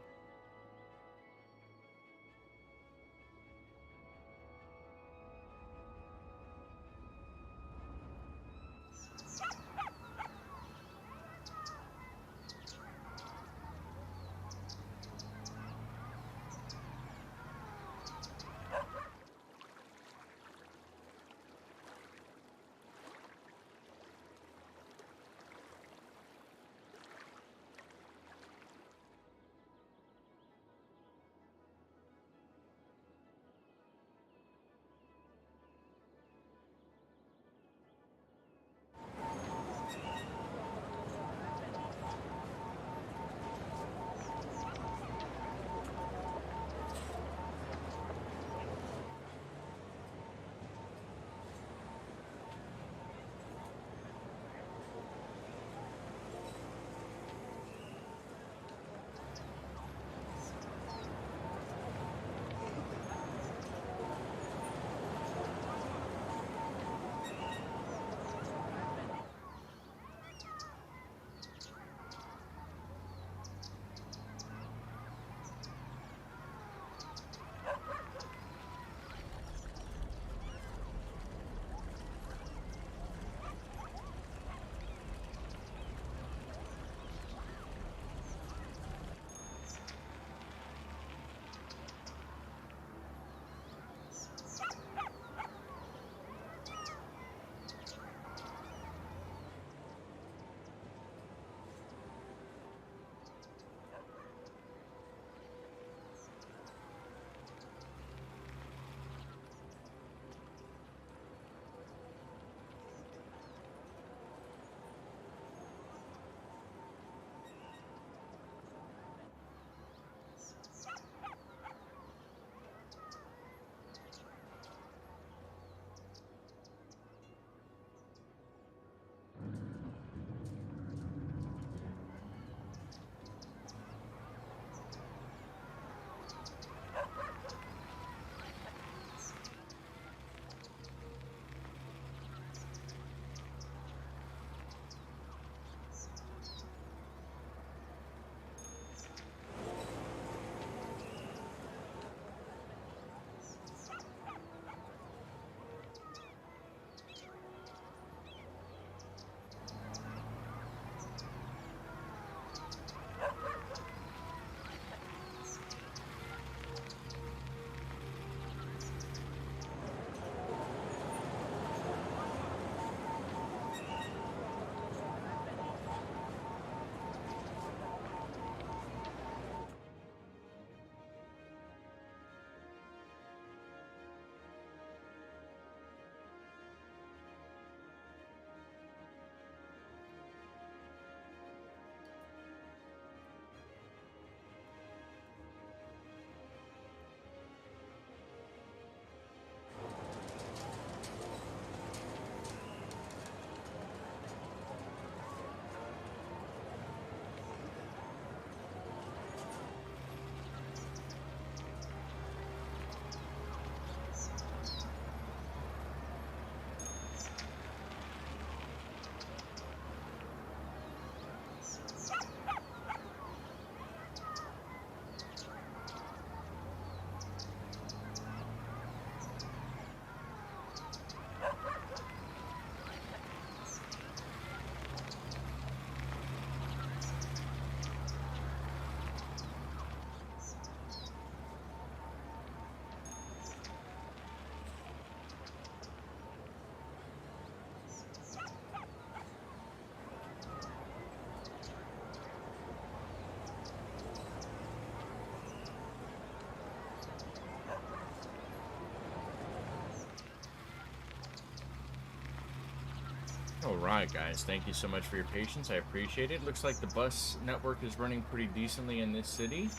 Speaker 1: Alright guys, thank you so much for your patience. I appreciate it. Looks like the bus network is running pretty decently in this city.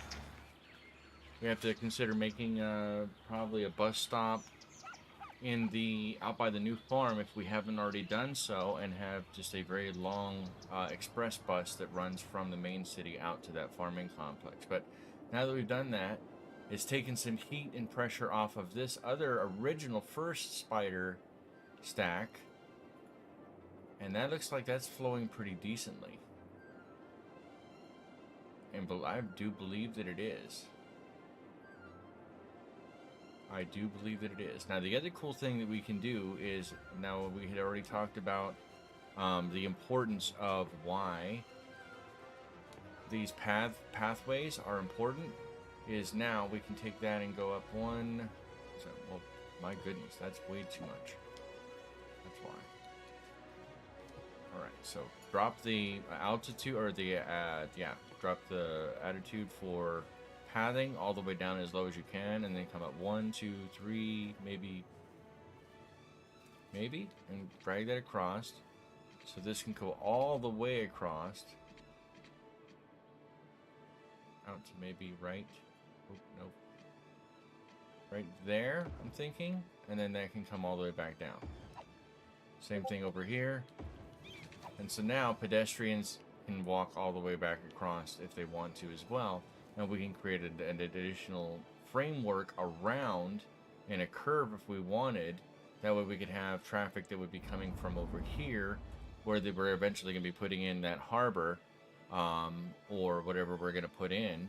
Speaker 1: We have to consider making probably a bus stop in the out by the new farm if we haven't already done so, and have just a very long express bus that runs from the main city out to that farming complex. But now that we've done that, it's taken some heat and pressure off of this other original first spider stack, and that looks like that's flowing pretty decently. And I do believe that it is. I do believe that it is. Now, the other cool thing that we can do is, now we had already talked about the importance of why these pathways are important, is now we can take that and go up one. So, well, my goodness, that's way too much. That's why. All right, so drop the altitude, or the drop the attitude for pathing all the way down as low as you can, and then come up 1, 2, 3, maybe, and drag that across. So this can go all the way across out to maybe right. Oh, no. Right there, I'm thinking, and then that can come all the way back down. Same thing over here. And so now pedestrians can walk all the way back across if they want to as well. And we can create an additional framework around in a curve if we wanted. That way we could have traffic that would be coming from over here, where they were eventually going to be putting in that harbor, or whatever we're going to put in.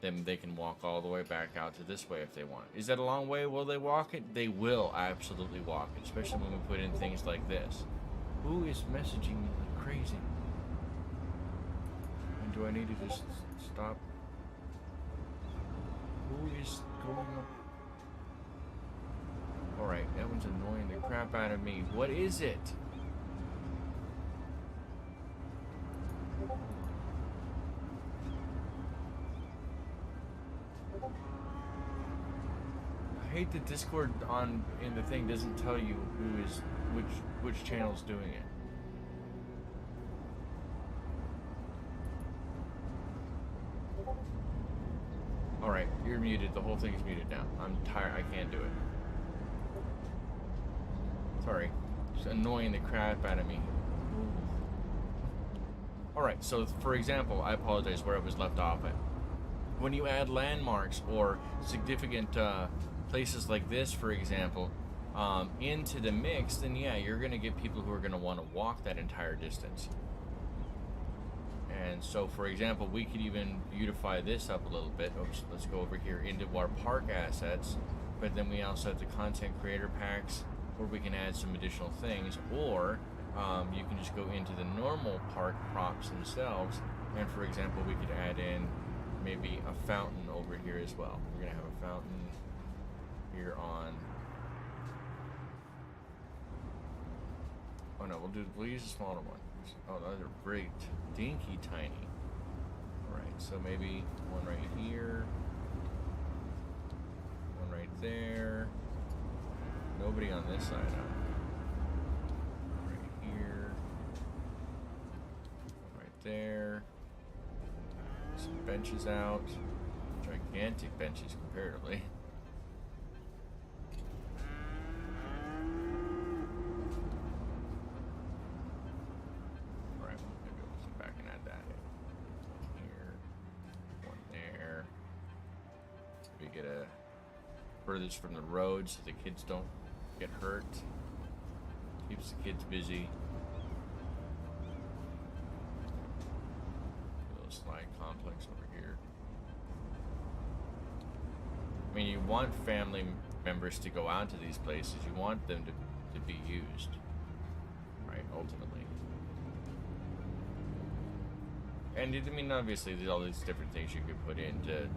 Speaker 1: Then they can walk all the way back out to this way if they want. Is that a long way? Will they walk it? They will absolutely walk it, especially when we put in things like this. Who is messaging me like crazy? And do I need to just stop? Who is going up? Alright, that one's annoying the crap out of me. What is it? I hate that Discord in the thing doesn't tell you who is which channel's doing it. Alright, you're muted. The whole thing's muted now. I'm tired. I can't do it. Sorry. Just annoying the crap out of me. Alright, so for example, I apologize where I was left off at. When you add landmarks or significant places like this, for example, into the mix, then yeah, you're going to get people who are going to want to walk that entire distance. And so, for example, we could even beautify this up a little bit. Oops, let's go over here into our park assets. But then we also have the content creator packs, where we can add some additional things. Or you can just go into the normal park props themselves. And for example, we could add in maybe a fountain over here as well. We're going to have a fountain here on... Oh no, we'll use a smaller one. Oh, those are great. Dinky tiny. Alright, so maybe one right here. One right there. Nobody on this side, huh? Right here. One right there. Some benches out. Gigantic benches comparatively. Furthest from the road so the kids don't get hurt. Keeps the kids busy. Little slide complex over here. I mean, you want family members to go out to these places. You want them to be used, right? Ultimately. And I mean, obviously, there's all these different things you could put in to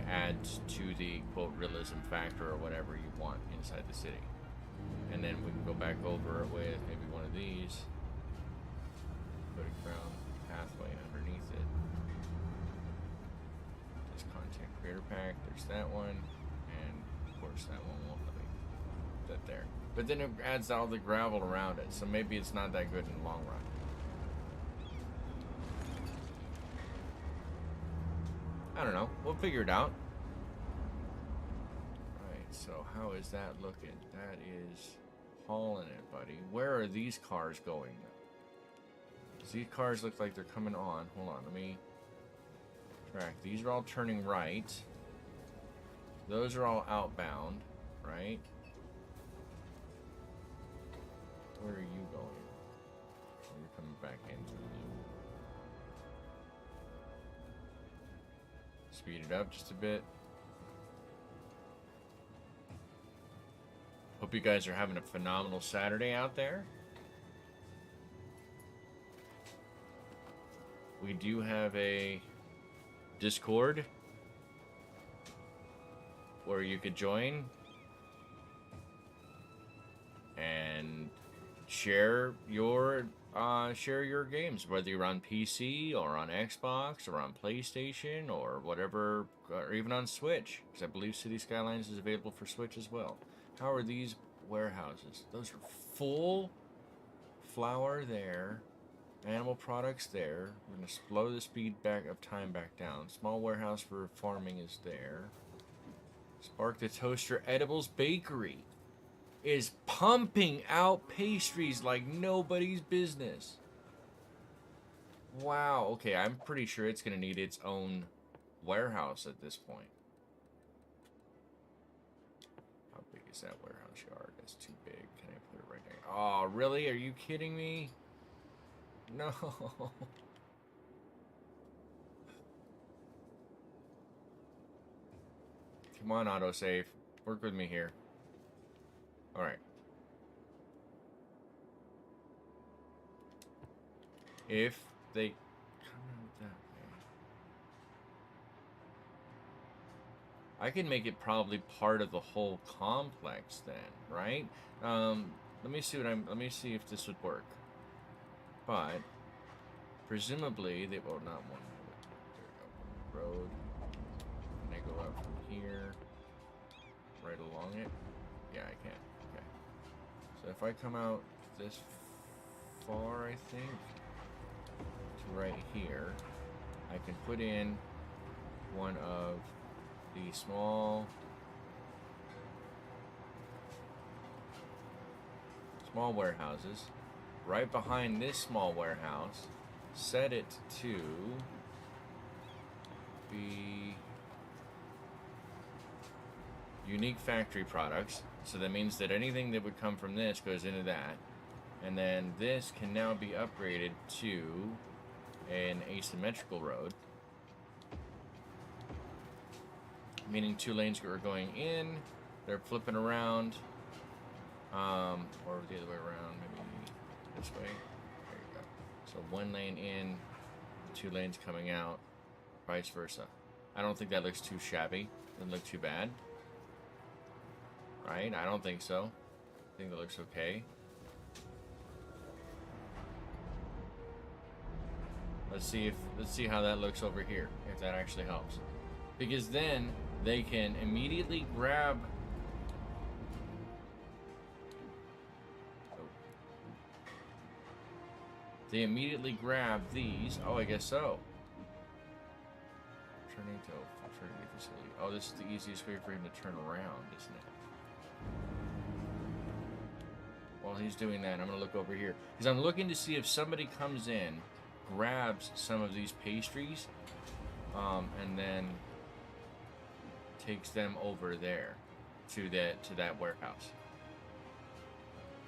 Speaker 1: add to the quote realism factor or whatever you want inside the city. And then we can go back over it with maybe one of these. Put a ground pathway underneath it. This content creator pack. There's that one, and of course that one won't let me put that there. But then it adds all the gravel around it, so maybe it's not that good in the long run. I don't know. We'll figure it out. Alright, so how is that looking? That is hauling it, buddy. Where are these cars going? These cars look like they're coming on. Hold on, let me track. These are all turning right. Those are all outbound, right? Where are you going? Oh, you're coming back into the loop. Speed it up just a bit. Hope you guys are having a phenomenal Saturday out there. We do have a Discord where you could join and share your games, whether you're on PC or on Xbox or on PlayStation or whatever, or even on Switch, because I believe City Skylines is available for Switch as well. How are these warehouses? Those are full. Flour there. Animal products there. We're going to slow the speed of time back down. Small warehouse for farming is there. Spark the Toaster Edibles Bakery is pumping out pastries like nobody's business. Wow. Okay, I'm pretty sure it's going to need its own warehouse at this point. How big is that warehouse yard? That's too big. Can I put it right there? Oh, really? Are you kidding me? No. Come on, autosave. Work with me here. Alright. If they come out that way, I can make it probably part of the whole complex then, right? Let me see if this would work. But presumably they will not want to. There we go. Road. Can I go up from here? Right along it? Yeah, I can. Okay. So if I come out this far, I think, to right here, I can put in one of the small warehouses. Right behind this small warehouse, set it to be unique factory products. So that means that anything that would come from this goes into that. And then this can now be upgraded to an asymmetrical road. Meaning 2 lanes are going in, they're flipping around, or the other way around, maybe this way. There you go. So 1 lane in, 2 lanes coming out, vice versa. I don't think that looks too shabby. Doesn't look too bad. Right? I don't think so. I think that looks okay. Let's see how that looks over here, if that actually helps. Because then they can immediately grab these. Oh, I guess so. Turning to fraternity facility. Oh, this is the easiest way for him to turn around, isn't it? While he's doing that, I'm going to look over here. Because I'm looking to see if somebody comes in, grabs some of these pastries, and then takes them over there to that warehouse.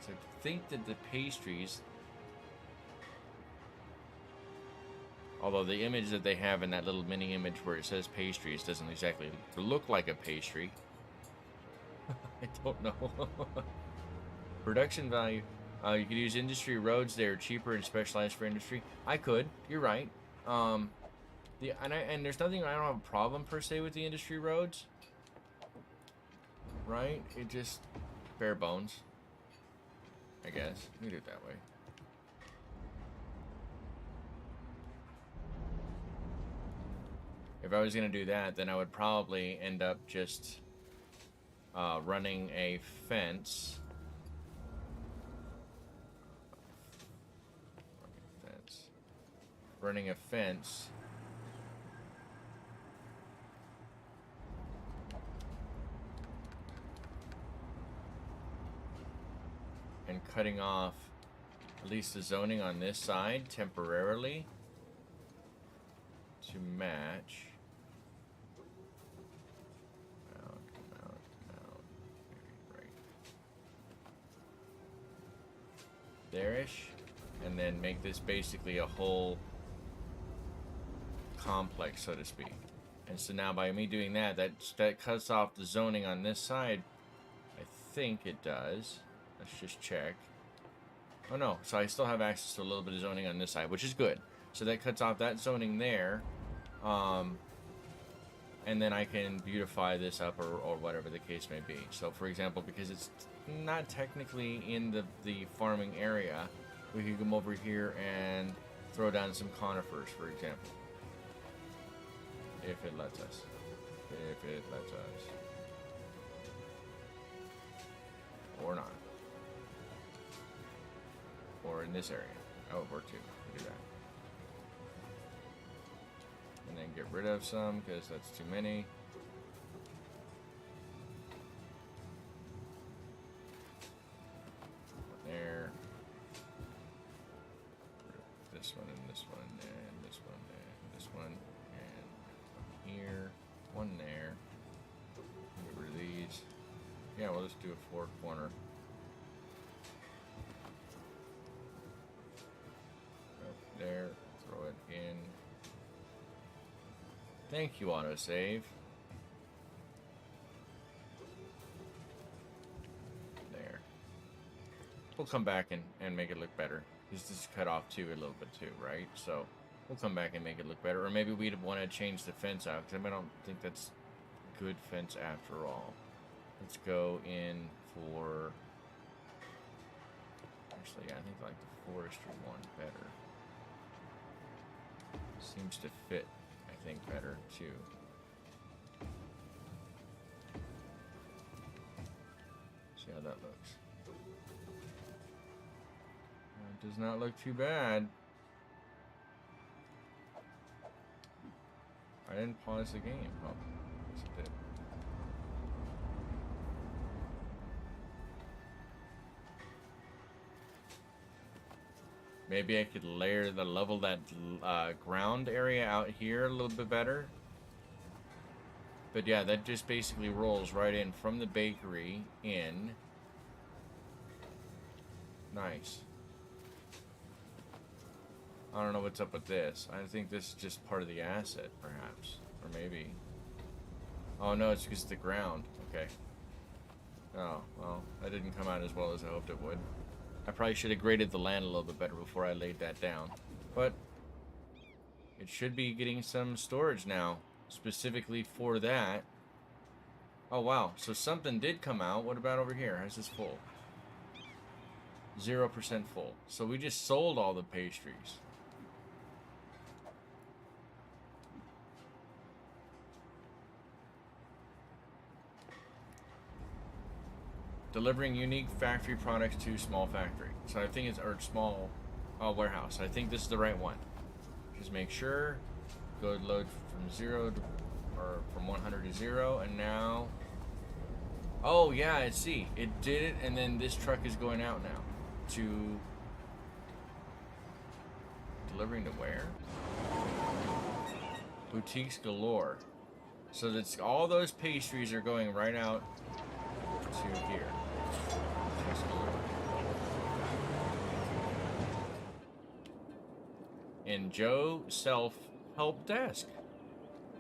Speaker 1: So I think that the pastries, although the image that they have in that little mini image where it says pastries doesn't exactly look like a pastry. I don't know. Production value. You could use industry roads. They're cheaper and specialized for industry. I could. You're right. And there's nothing. I don't have a problem per se with the industry roads. Right? It just bare bones. I guess we do it that way. If I was gonna do that, then I would probably end up just running a fence running a fence. And cutting off at least the zoning on this side temporarily to match. There-ish, and then make this basically a whole complex, so to speak. And so now by me doing that, that cuts off the zoning on this side. I think it does. Let's just check. Oh no, so I still have access to a little bit of zoning on this side, which is good. So that cuts off that zoning there. And then I can beautify this up or whatever the case may be. So for example, because it's not technically in the farming area, we can come over here and throw down some conifers, for example. If it lets us. If it lets us. Or not. Or in this area. Oh, it worked too. We do that. And then get rid of some, because that's too many. There. This one and this one and this one and this one. And here. One there. Get rid of these. Yeah, we'll just do a 4-corner. There, throw it in. Thank you, autosave. There. We'll come back and make it look better. This is cut off too a little bit too, right? So we'll come back and make it look better. Or maybe we'd want to change the fence out, because I don't think that's good fence after all. Let's go in for... Actually, yeah, I think I like the forestry one better. Seems to fit, I think, better too. See how that looks. It does not look too bad. I didn't pause the game. Oh, yes it did. Maybe I could level that ground area out here a little bit better. But yeah, that just basically rolls right in from the bakery in. Nice. I don't know what's up with this. I think this is just part of the asset, perhaps. Or maybe. Oh no, it's because of the ground. Okay. Oh, well, that didn't come out as well as I hoped it would. I probably should have graded the land a little bit better before I laid that down. But it should be getting some storage now, specifically for that. Oh, wow. So something did come out. What about over here? How's this full? 0% full. So we just sold all the pastries. Delivering unique factory products to small factory. So I think it's our small warehouse. I think this is the right one. Just make sure. Go load from 0 to, or from 100 to 0, and now. Oh yeah, I see. It did it, and then this truck is going out now. To delivering to where? Boutiques galore. So that's all those pastries are going right out to here. And Joe self-help desk.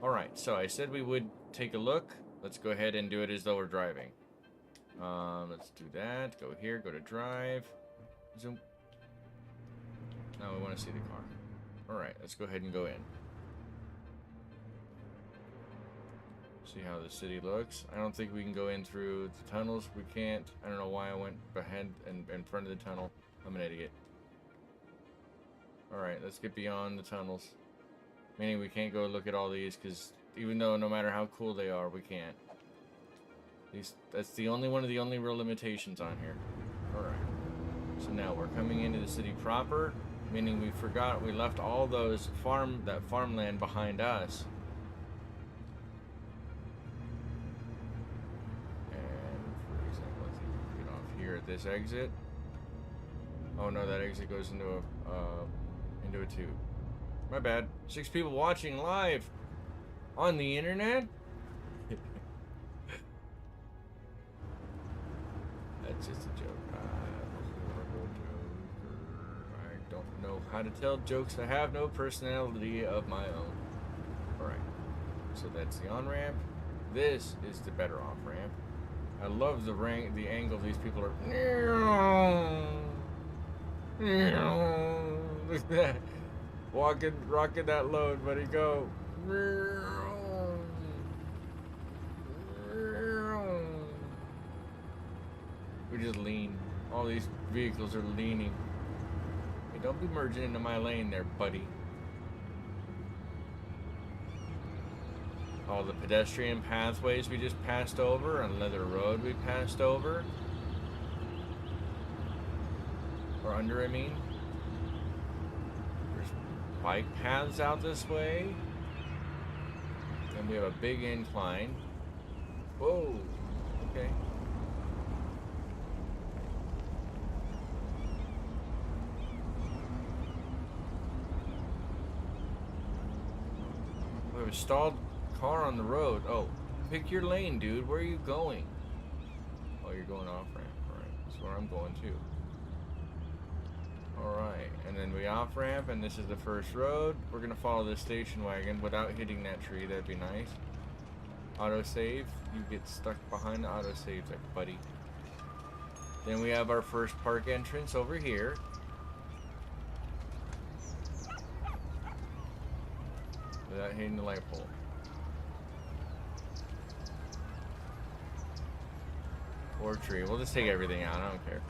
Speaker 1: Alright, so I said we would take a look. Let's go ahead and do it as though we're driving. Let's do that. Go here, go to drive. Zoom. Now we want to see the car. Alright, let's go ahead and go in. See how the city looks. I don't think we can go in through the tunnels. We can't. I don't know why I went behind and in front of the tunnel. I'm an idiot. Alright, let's get beyond the tunnels. Meaning we can't go look at all these, because even though no matter how cool they are, we can't. That's the only one of the only real limitations on here. Alright. So now we're coming into the city proper. Meaning we forgot, we left all those farmland behind us. And for example, I think we can get off here at this exit. Oh no, that exit goes into a tube. My bad. 6 people watching live on the internet. That's just a joke. I don't know how to tell jokes. I have no personality of my own. Alright. So that's the on-ramp. This is the better off-ramp. I love the angle these people are. Look at that. Rocking that load, buddy. Go. We just lean. All these vehicles are leaning. Hey, don't be merging into my lane there, buddy. All the pedestrian pathways we just passed over, another road we passed over. Or under, I mean. There's bike paths out this way. And we have a big incline. Whoa. Okay. We have a stalled car on the road. Oh, pick your lane, dude. Where are you going? Oh, you're going off ramp. Alright, that's where I'm going too. Alright, and then we off ramp, and this is the first road. We're gonna follow this station wagon without hitting that tree. That'd be nice. Autosave. You get stuck behind the autosave there, buddy. Then we have our first park entrance over here. Without hitting the light pole. Or tree. We'll just take everything out. I don't care.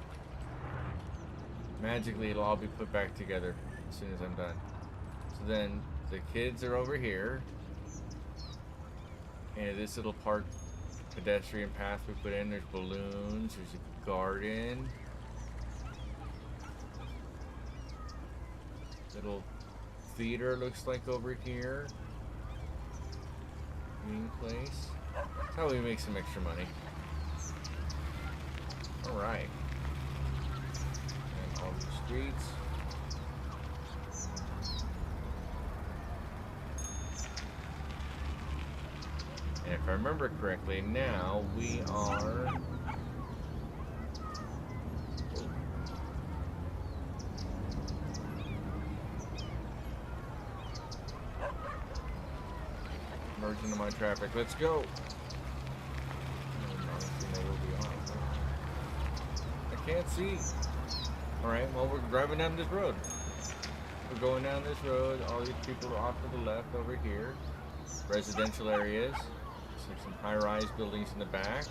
Speaker 1: Magically, it'll all be put back together as soon as I'm done. So then, the kids are over here. And this little park pedestrian path we put in, there's balloons, there's a garden. Little theater looks like over here. Meeting place. That's how we make some extra money. Alright. And all the streets. And if I remember correctly, now we are... merge into my traffic. Let's go! I can't see. Alright, well, we're driving down this road. We're going down this road. All these people are off to the left over here. Residential areas. Some high-rise buildings in the back.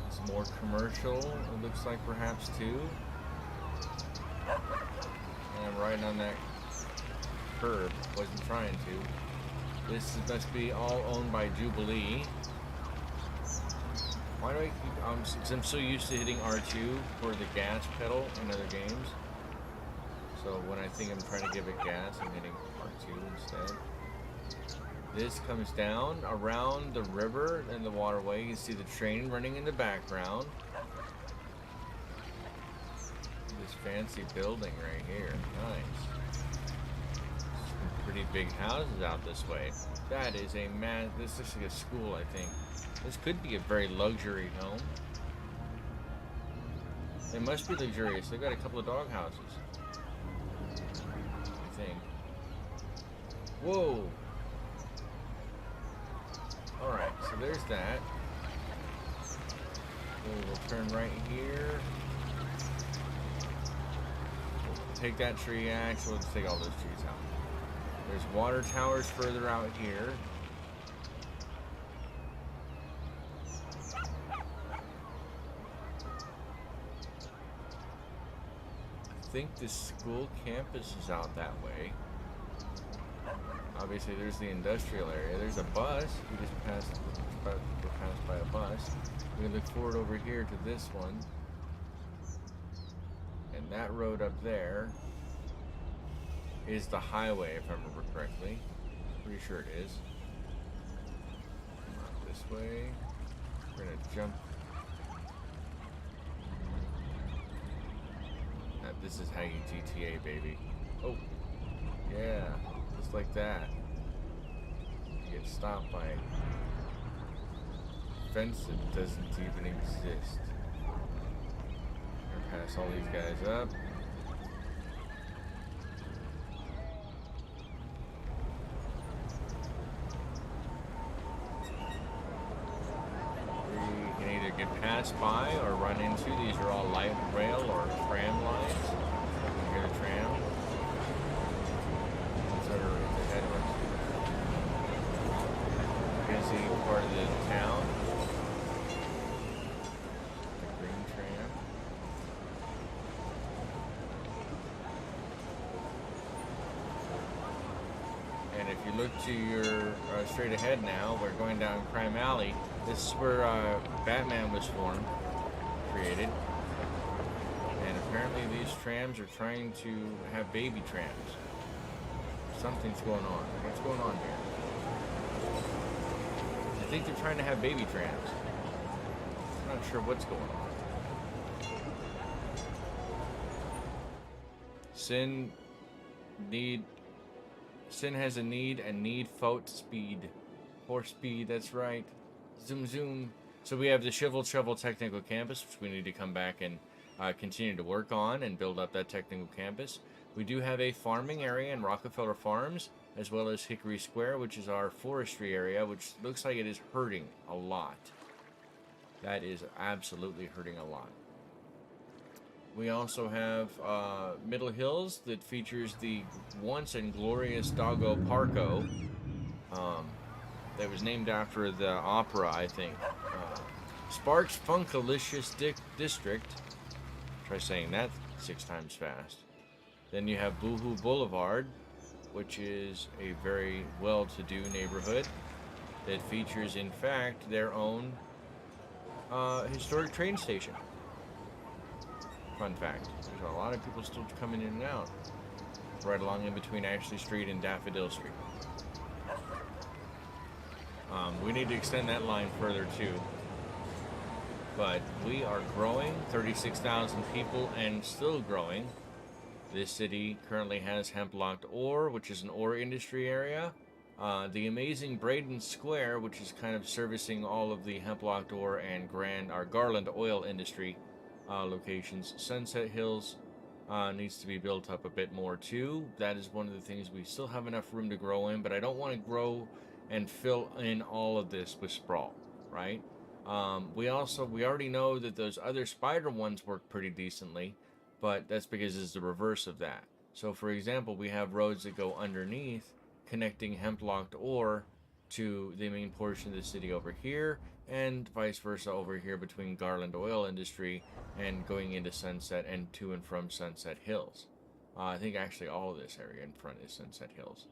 Speaker 1: Some more commercial, it looks like perhaps too. And I'm riding on that curb. Wasn't trying to. This must be all owned by Jubilee. Why do I keep... because I'm so used to hitting R2 for the gas pedal in other games. So when I think I'm trying to give it gas, I'm hitting R2 instead. This comes down around the river and the waterway. You can see the train running in the background. This fancy building right here. Nice. Some pretty big houses out this way. That is a this is like a school, I think. This could be a very luxury home. It must be luxurious. They've got a couple of dog houses, I think. Whoa! Alright, so there's that. We'll turn right here. We'll take that tree, actually, let's take all those trees out. There's water towers further out here. I think the school campus is out that way. Obviously, there's the industrial area. There's a bus. We just passed. We're passed by a bus. We look forward over here to this one, and that road up there. is the highway, if I remember correctly. Pretty sure it is. Not this way. We're gonna jump. This is how you GTA, baby. Oh, yeah, just like that. You get stopped by a fence that doesn't even exist. We're gonna pass all these guys up. We can either get passed by or run into. These are all light rail or tram lines. You can hear the tram. These are the headwinds. Busy part of the town. The green tram. And if you look to your straight ahead now, we're going down Crime Alley. This is where Batman was created. And apparently these trams are trying to have baby trams. Something's going on. What's going on here? I think they're trying to have baby trams. I'm not sure what's going on. Sin has a need and need foat speed. For speed, that's right. Zoom zoom. So we have the Shovel Technical Campus, which we need to come back and continue to work on and build up that technical campus. We do have a farming area in Rockefeller Farms, as well as Hickory Square, which is our forestry area, which looks like it is hurting a lot. That is absolutely hurting a lot. We also have Middle Hills that features the once and glorious Doggo Parco. That was named after the opera, I think. Sparks Funkalicious District. Try saying that 6 times fast. Then you have Boohoo Boulevard, which is a very well-to-do neighborhood that features, in fact, their own historic train station. Fun fact. There's a lot of people still coming in and out. Right along in between Ashley Street and Daffodil Street. We need to extend that line further too. But we are growing, 36,000 people and still growing. This city currently has hemp-locked ore, which is an ore industry area. The amazing Braden Square, which is kind of servicing all of the hemp-locked ore and Garland oil industry locations. Sunset Hills needs to be built up a bit more too. That is one of the things we still have enough room to grow in, but I don't want to grow and fill in all of this with sprawl, right? We already know that those other spider ones work pretty decently, but that's because it's the reverse of that. So for example, we have roads that go underneath connecting hemp-locked ore to the main portion of the city over here, and vice versa over here between Garland Oil Industry and going into Sunset and to and from Sunset Hills. I think actually all of this area in front is Sunset Hills.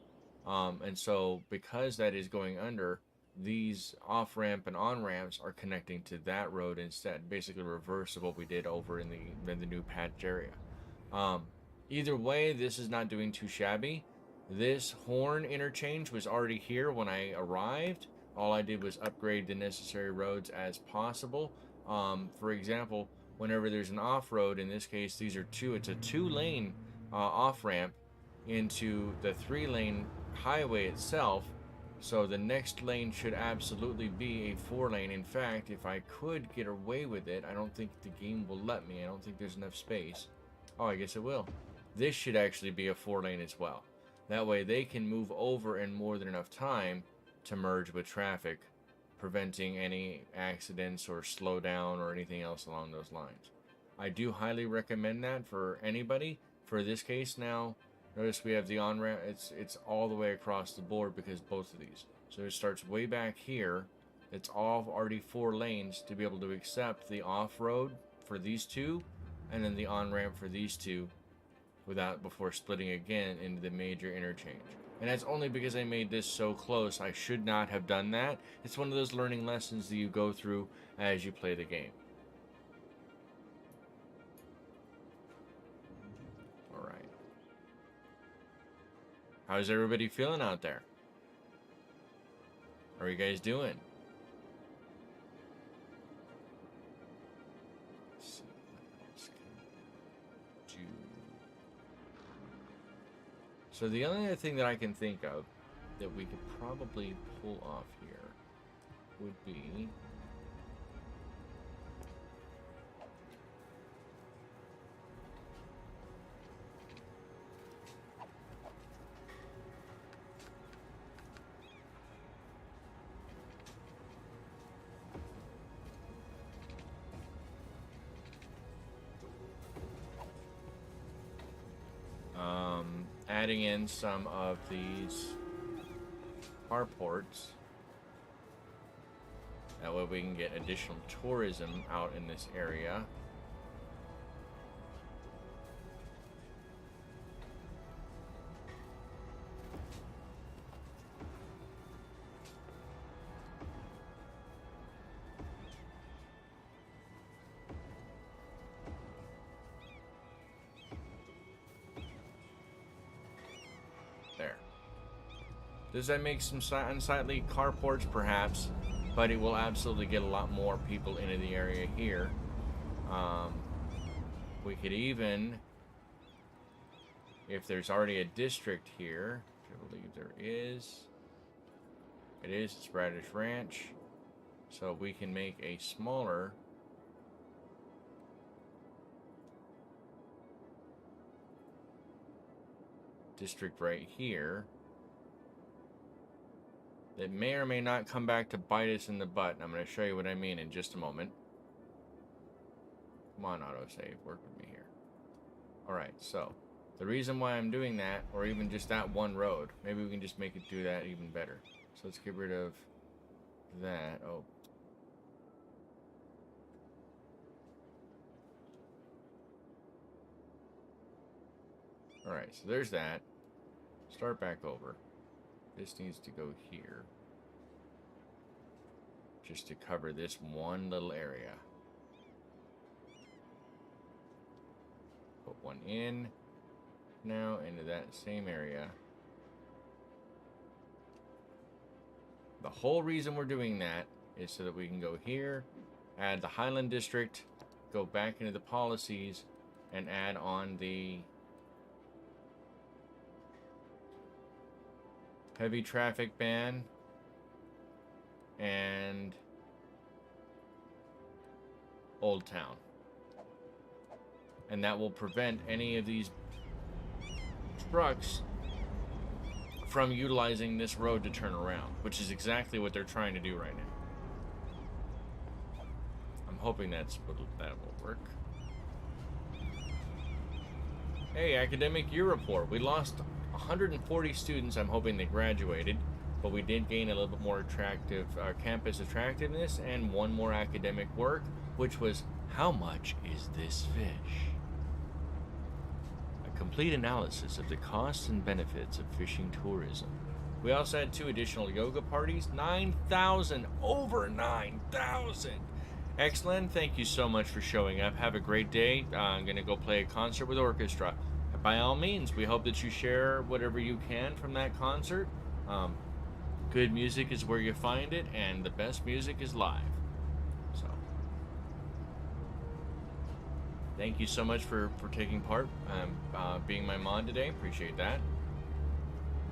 Speaker 1: And so because that is going under, these off-ramp and on-ramps are connecting to that road instead, basically reverse of what we did over in the new patch area. Either way, this is not doing too shabby. This horn interchange was already here when I arrived. All I did was upgrade the necessary roads as possible. For example, whenever there's an off-road, in this case, it's a 2-lane off-ramp into the 3-lane highway itself. So the next lane should absolutely be a 4-lane. In fact, if I could get away with it, I don't think the game will let me. I don't think there's enough space. Oh, I guess it will. This should actually be a 4-lane as well. That way they can move over in more than enough time to merge with traffic, preventing any accidents or slowdown or anything else along those lines. I do highly recommend that for anybody. For this case now, notice we have the on-ramp. It's all the way across the board because both of these. So it starts way back here. It's all already 4 lanes to be able to accept the off-road for these two, and then the on-ramp for these two, before splitting again into the major interchange. And that's only because I made this so close. I should not have done that. It's one of those learning lessons that you go through as you play the game. Alright. How's everybody feeling out there? How are you guys doing? Let's see what else can we do. So the only other thing that I can think of that we could probably pull off here would be adding in some of these carports. That way we can get additional tourism out in this area. There. Does that make some unsightly carports? Perhaps. But it will absolutely get a lot more people into the area here. We could even, if there's already a district here, which I believe there is. It is, it's Radish Ranch. So we can make a smaller district right here. That may or may not come back to bite us in the butt. And I'm going to show you what I mean in just a moment. Come on, autosave. Work with me here. Alright, so the reason why I'm doing that, or even just that one road, maybe we can just make it do that even better. So let's get rid of that. Oh. Alright, so there's that. Start back over. This needs to go here. Just to cover this one little area. Put one in. Now into that same area. The whole reason we're doing that is so that we can go here, add the Highland District, go back into the policies, and add on the heavy traffic ban and Old Town. And that will prevent any of these trucks from utilizing this road to turn around, which is exactly what they're trying to do right now. I'm hoping that will work. Hey, academic year report. We lost 140 students. I'm hoping they graduated, but we did gain a little bit more attractive campus attractiveness and one more academic work, which was, how much is this fish? A complete analysis of the costs and benefits of fishing tourism. We also had 2 additional yoga parties. 9,000, over 9,000. Excellent. Thank you so much for showing up. Have a great day. I'm going to go play a concert with orchestra. By all means, we hope that you share whatever you can from that concert. Good music is where you find it, and the best music is live. So, thank you so much for taking part, being my mod today. Appreciate that.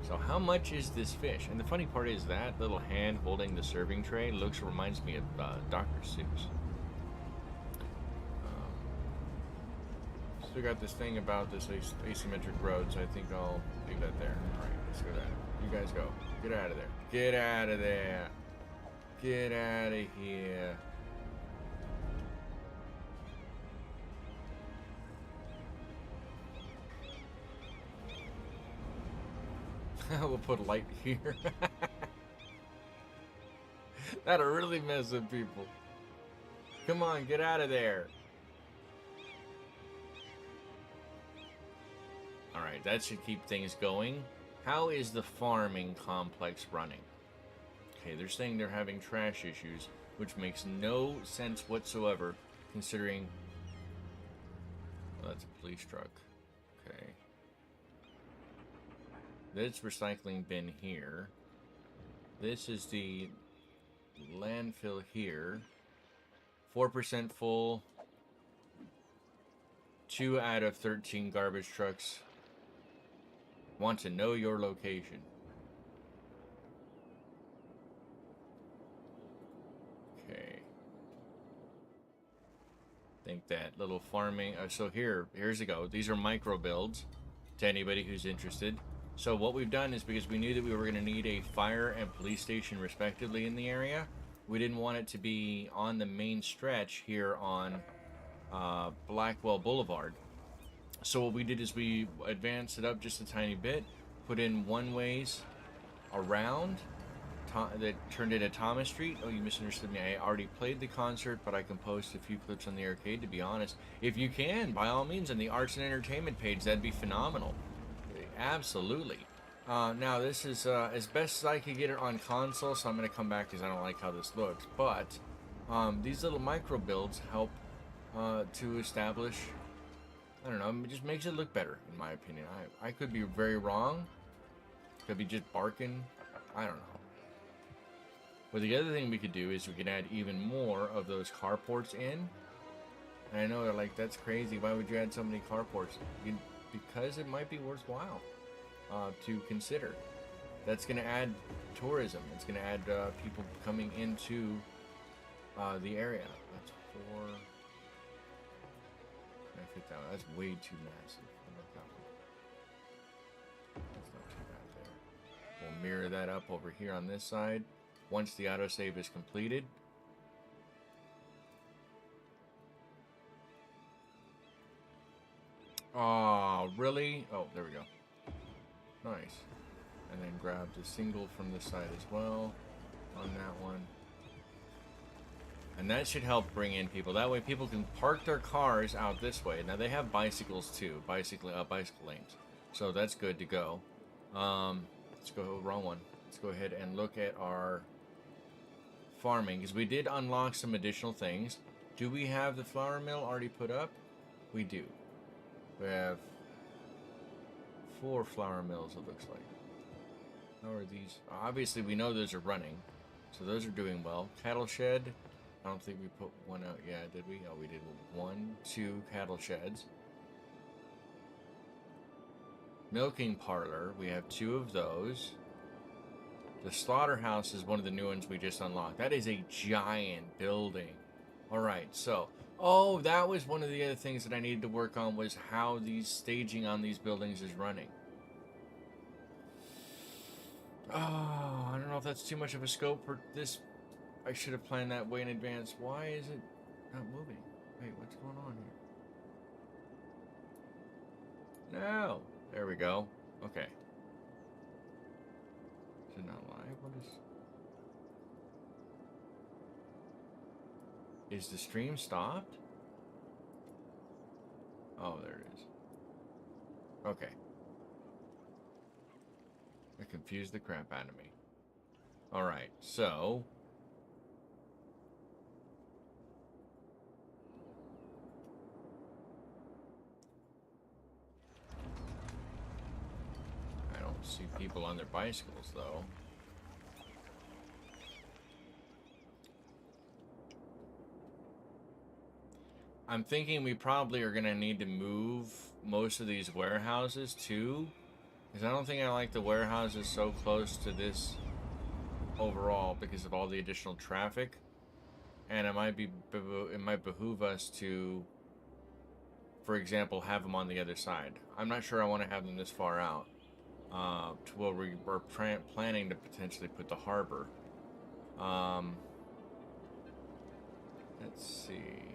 Speaker 1: So, how much is this fish? And the funny part is that little hand holding the serving tray reminds me of Dr. Seuss. Still got this thing about this asymmetric road, so I think I'll leave that there. Alright, let's go there. You guys go. Get out of there. Get out of there. Get out of here. We'll put light here. That'll really mess with people. Come on, get out of there. Alright, that should keep things going. How is the farming complex running? Okay, they're saying they're having trash issues, which makes no sense whatsoever, considering... Well, that's a police truck. Okay. This recycling bin here. This is the landfill here. 4% full. 2 out of 13 garbage trucks want to know your location. Okay. Think that little farming. So here's a go. These are micro builds to anybody who's interested. So what we've done is, because we knew that we were going to need a fire and police station respectively in the area, we didn't want it to be on the main stretch here on Blackwell Boulevard. So what we did is we advanced it up just a tiny bit, put in one ways around that turned into Thomas Street. Oh, you misunderstood me. I already played the concert, but I can post a few clips on the arcade, to be honest. If you can, by all means, on the Arts and Entertainment page, that'd be phenomenal. Absolutely. Now, this is as best as I could get it on console, so I'm going to come back because I don't like how this looks. But these little micro builds help to establish, I don't know, it just makes it look better, in my opinion. I could be very wrong. Could be just barking. I don't know. But the other thing we could do is we could add even more of those carports in. And I know they're like, that's crazy. Why would you add so many carports? Because it might be worthwhile to consider. That's going to add tourism. It's going to add people coming into the area. That's 4. Can I fit that one? That's way too massive. That's not too bad there. We'll mirror that up over here on this side. Once the autosave is completed. Oh, really? Oh, there we go. Nice. And then grab the single from this side as well on that one. And that should help bring in people. That way people can park their cars out this way. Now they have bicycles too, bicycle lanes. So that's good to go. Let's go, wrong one. Let's go ahead and look at our farming, because we did unlock some additional things. Do we have the flour mill already put up? We do. We have 4 flour mills, it looks like. How are these? Obviously, we know those are running, so those are doing well. Cattle shed. I don't think we put one out. Yeah, did we? Oh, we did 1, 2 cattle sheds. Milking parlor. We have 2 of those. The slaughterhouse is one of the new ones we just unlocked. That is a giant building. Alright, so... Oh, that was one of the other things that I needed to work on, was how these staging on these buildings is running. Oh, I don't know if that's too much of a scope for this. I should have planned that way in advance. Why is it not moving? Wait, what's going on here? No! There we go. Okay. Is it not live? What is... Is the stream stopped? Oh, there it is. Okay. That confused the crap out of me. Alright, so... I don't see people on their bicycles, though. I'm thinking we probably are going to need to move most of these warehouses, too. Because I don't think I like the warehouses so close to this overall because of all the additional traffic. And it might behoove us to, for example, have them on the other side. I'm not sure I want to have them this far out. To where we're planning to potentially put the harbor. Let's see.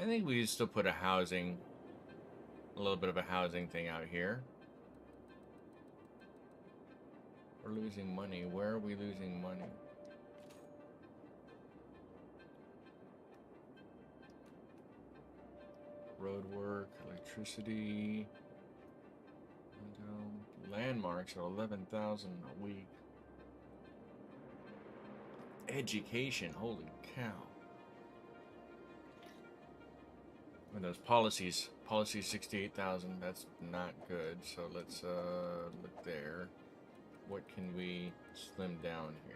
Speaker 1: I think we still put a little bit of a housing thing out here. We're losing money. Where are we losing money? Road work, electricity, landmarks are 11,000 a week. education. Holy cow. Windows policies. Policy 68,000. That's not good. So let's look there. What can we slim down here?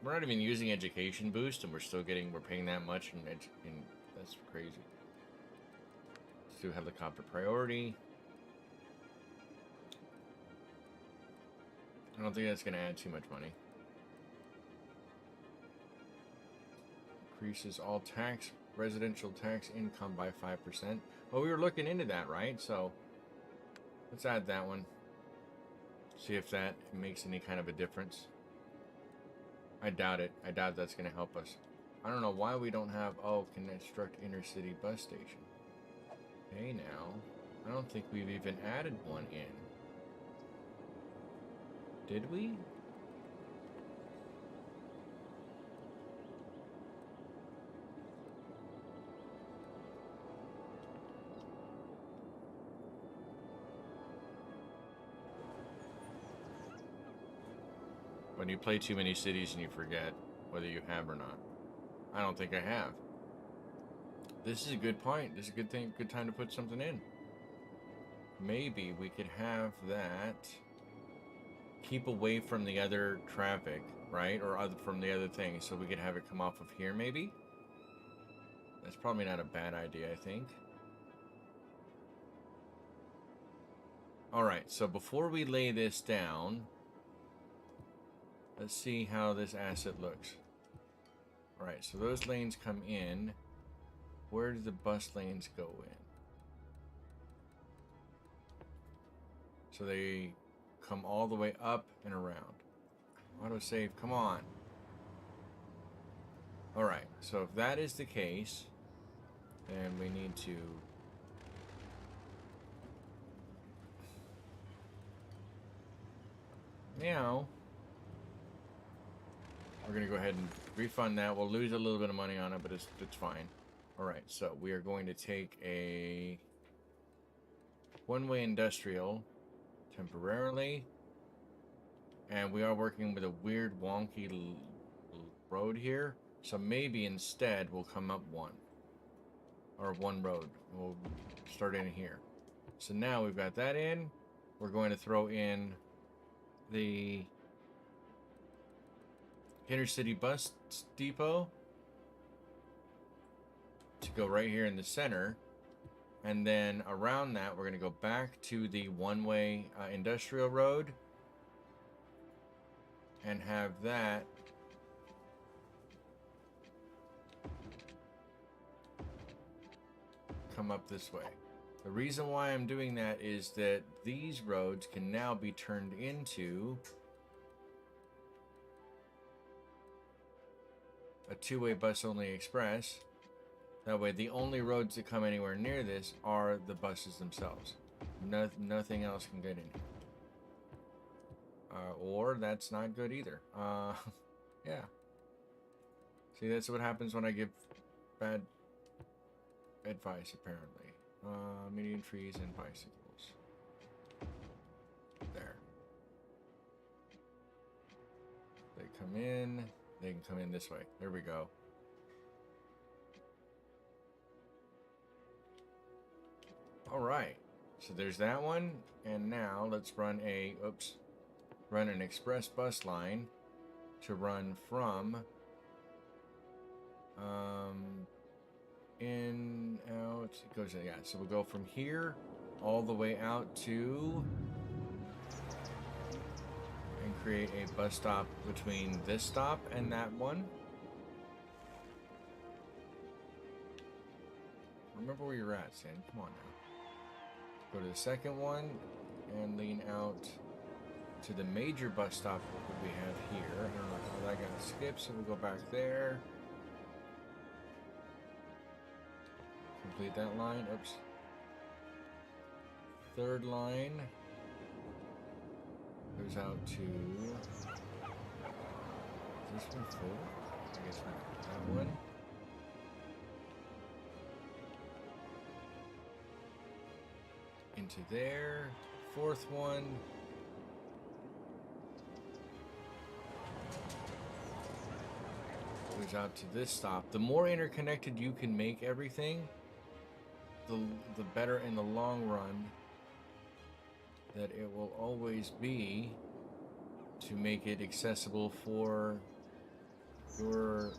Speaker 1: We're not even using education boost, and we're paying that much, and that's crazy. Let's do helicopter priority. I don't think that's going to add too much money. Increases all residential tax income by 5%. Well, we were looking into that, right? So let's add that one. See if that makes any kind of a difference. I doubt it. I doubt that's going to help us. I don't know why we don't have... Oh, construct inner-city bus station. Okay, now. I don't think we've even added one in. Did we? When you play too many cities and you forget whether you have or not. I don't think I have. This is a good point. This is a good thing. Good time to put something in. Maybe we could have that keep away from the other traffic, right? Or from the other things, so we could have it come off of here, maybe? That's probably not a bad idea, I think. Alright, so before we lay this down, let's see how this asset looks. Alright, so those lanes come in. Where do the bus lanes go in? So they come all the way up and around. Autosave, come on. Alright, so if that is the case, then we need to... Now, we're going to go ahead and refund that. We'll lose a little bit of money on it, but it's fine. Alright, so we are going to take a one-way industrial temporarily. And we are working with a weird wonky road here. So maybe instead we'll come up one. Or one road. We'll start in here. So now we've got that in. We're going to throw in the intercity bus depot to go right here in the center. And then around that, we're going to go back to the one-way industrial road and have that come up this way. The reason why I'm doing that is that these roads can now be turned into a two-way bus-only express. That way, the only roads that come anywhere near this are the buses themselves. Nothing else can get in here. Or that's not good either. Yeah. See, that's what happens when I give bad advice, apparently. Median trees and bicycles. There. They come in. They can come in this way. There we go. Alright. So there's that one. And now let's run run an express bus line to run from in, out, it goes, yeah, so we'll go from here all the way out to and create a bus stop between this stop and that one. Remember where you're at, Sam. Come on now. Go to the second one and lean out to the major bus stop that we have here. I don't know how that got skipped, so we'll go back there. Complete that line. Oops. Third line goes out to... Is this one full? I guess not. That one. Into there. Fourth one. goes out to this stop. The more interconnected you can make everything, the better in the long run that it will always be to make it accessible for your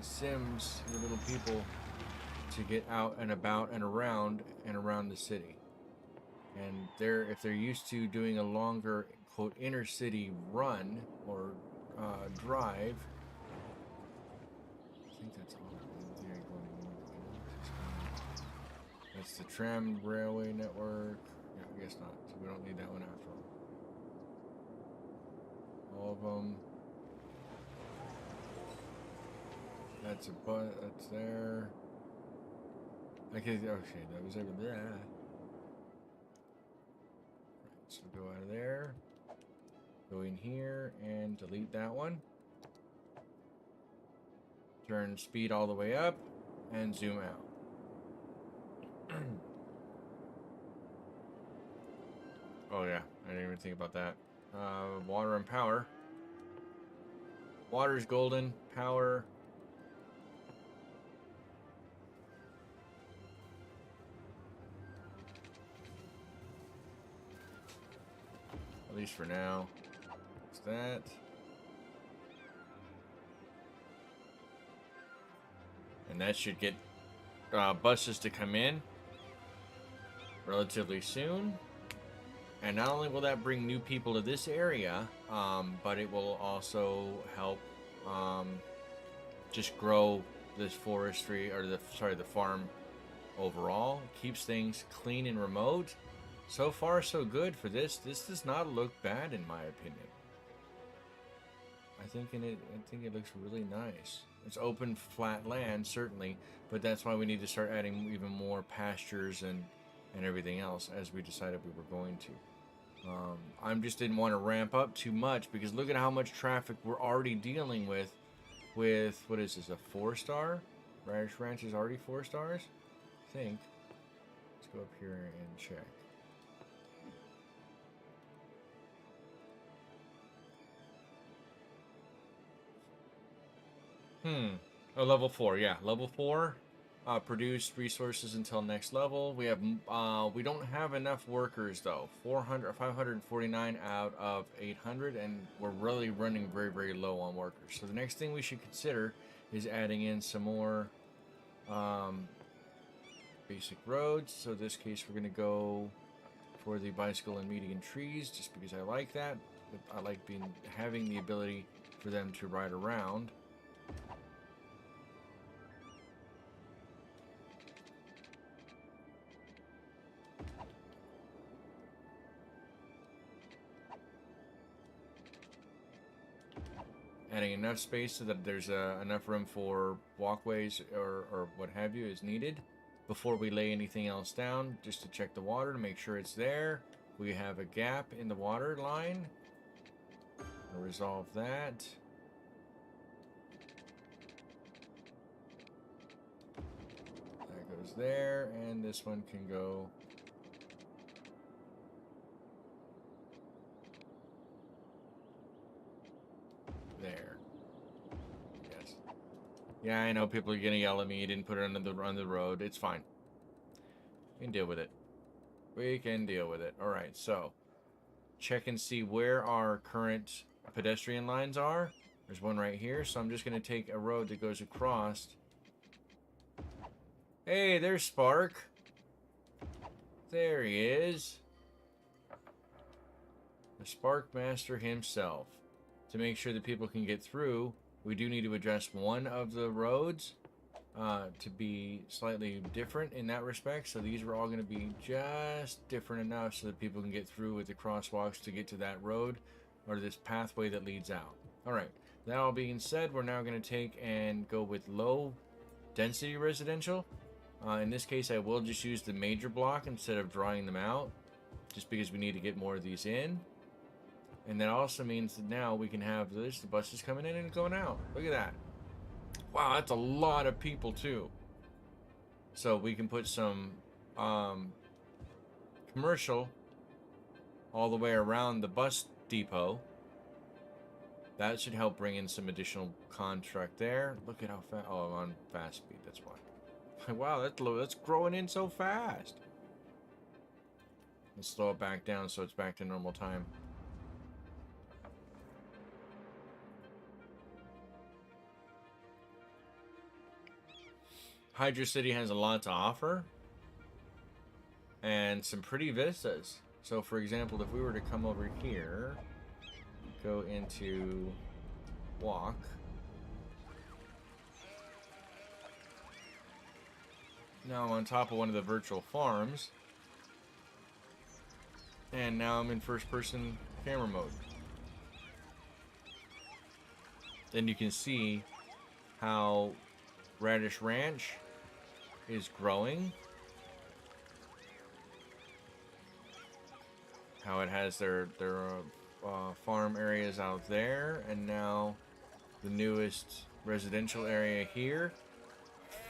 Speaker 1: Sims, your little people, to get out and about and around the city. And if they're used to doing a longer, quote, inner city run or drive, I think that's all. That's the tram railway network. Yeah, I guess not. So we don't need that one after all. All of them. That's that's there. Okay, that was over there. Right, so go out of there. Go in here and delete that one. Turn speed all the way up and zoom out. Oh yeah, I didn't even think about that. Water and power. Water's golden. Power. At least for now. What's that? And that should get buses to come in relatively soon. And not only will that bring new people to this area, but it will also help just grow this forestry, or the farm overall. Keeps things clean and remote. So far, so good for this. This does not look bad, in my opinion. I think it looks really nice. It's open, flat land, certainly, but that's why we need to start adding even more pastures and everything else, as we decided we were going to. I just didn't want to ramp up too much, because look at how much traffic we're already dealing with, what is this, a 4-star? Radish Ranch is already 4 stars? I think. Let's go up here and check. Oh, level 4, yeah. Level 4. Produce resources until next level. We have we don't have enough workers though. 549 out of 800, and we're really running very, very low on workers. So the next thing we should consider is adding in some more basic roads. So in this case, we're going to go for the bicycle and median trees, just because I like that. I like having the ability for them to ride around. Adding enough space so that there's enough room for walkways or what have you is needed before we lay anything else down, just to check the water to make sure it's there. We have a gap in the water line. We'll resolve that. That goes there, and this one can go there. Yes. Yeah, I know people are gonna yell at me. You didn't put it on the road. It's fine. We can deal with it. We can deal with it. All right. So, check and see where our current pedestrian lines are. There's one right here. So I'm just gonna take a road that goes across. Hey, there's Spark. There he is. The Spark Master himself. To make sure that people can get through, we do need to adjust one of the roads to be slightly different in that respect. So these are all going to be just different enough so that people can get through with the crosswalks to get to that road or this pathway that leads out. All right. That all being said, we're now going to take and go with low density residential. In this case, I will just use the major block instead of drawing them out, just because we need to get more of these in. And that also means that now we can have the buses coming in and going out. Look at that. Wow, that's a lot of people too. So we can put some commercial all the way around the bus depot. That should help bring in some additional contract there. Look at how fast. Oh, I'm on fast speed. That's why. Wow, that's growing in so fast. Let's slow it back down so it's back to normal time. Hydra City has a lot to offer. And some pretty vistas. So, for example, if we were to come over here, go into walk. Now I'm on top of one of the virtual farms. And now I'm in first-person camera mode. Then you can see how Radish Ranch is growing. How it has their farm areas out there, and now the newest residential area here.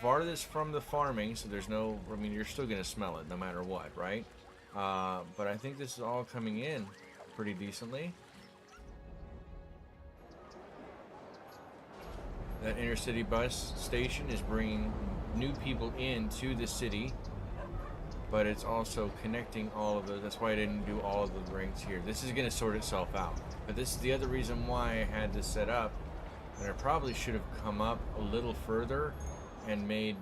Speaker 1: Farthest from the farming, so there's no, I mean, you're still gonna smell it no matter what, right? But I think this is all coming in pretty decently. That intercity bus station is bringing new people into the city, but it's also connecting all of the, that's why I didn't do all of the rings here. This is going to sort itself out. But this is the other reason why I had this set up. And I probably should have come up a little further and made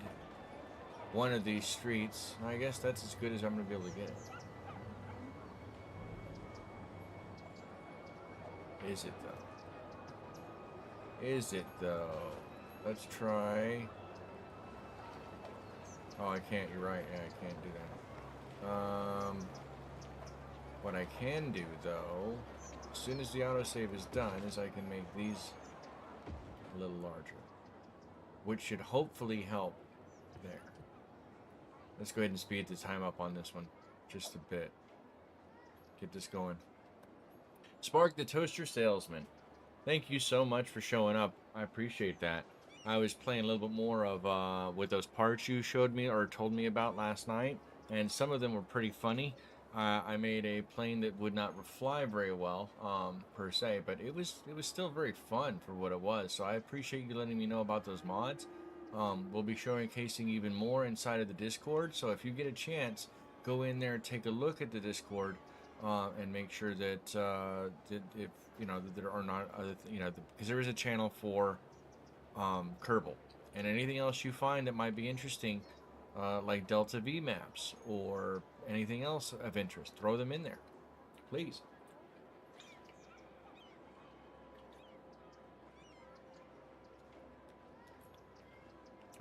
Speaker 1: one of these streets. I guess that's as good as I'm going to be able to get it. Is it though? Is it though? Let's try. Oh, I can't. You're right. Yeah, I can't do that. What I can do though, as soon as the autosave is done, is I can make these a little larger, which should hopefully help there. Let's go ahead and speed the time up on this one just a bit. Get this going. Spark the Toaster Salesman. Thank you so much for showing up. I appreciate that. I was playing a little bit more of with those parts you showed me or told me about last night, and some of them were pretty funny. I made a plane that would not fly very well, per se, but it was still very fun for what it was. So I appreciate you letting me know about those mods. We'll be showcasing even more inside of the Discord. So if you get a chance, go in there and take a look at the Discord, and make sure that if you know that there are not other, because there is a channel for Kerbal and anything else you find that might be interesting, like Delta V maps or anything else of interest. Throw them in there, please.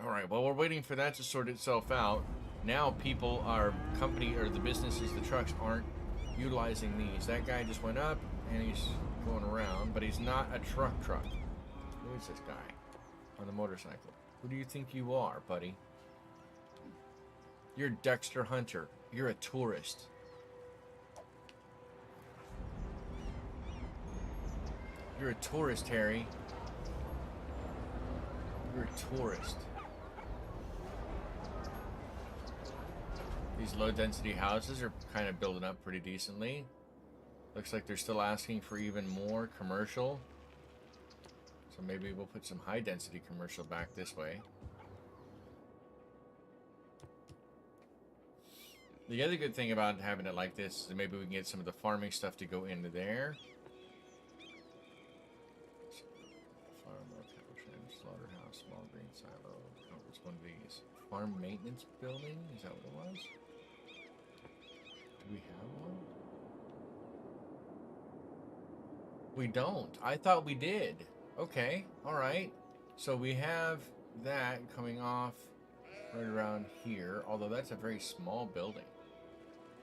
Speaker 1: All right, well, we're waiting for that to sort itself out. Now people, our company, or the businesses, the trucks aren't utilizing these. That guy just went up and he's going around, but he's not a truck. Who is this guy on the motorcycle? Who do you think you are, buddy? You're Dexter Hunter. You're a tourist. You're a tourist, Harry. You're a tourist. These low-density houses are kind of building up pretty decently. Looks like they're still asking for even more commercial. So maybe we'll put some high-density commercial back this way. The other good thing about having it like this is maybe we can get some of the farming stuff to go into there. Slaughterhouse, small green silo. Oh, what's one of these? Farm maintenance building? Is that what it was? Do we have one? We don't. I thought we did. Okay, alright. So we have that coming off right around here, although that's a very small building.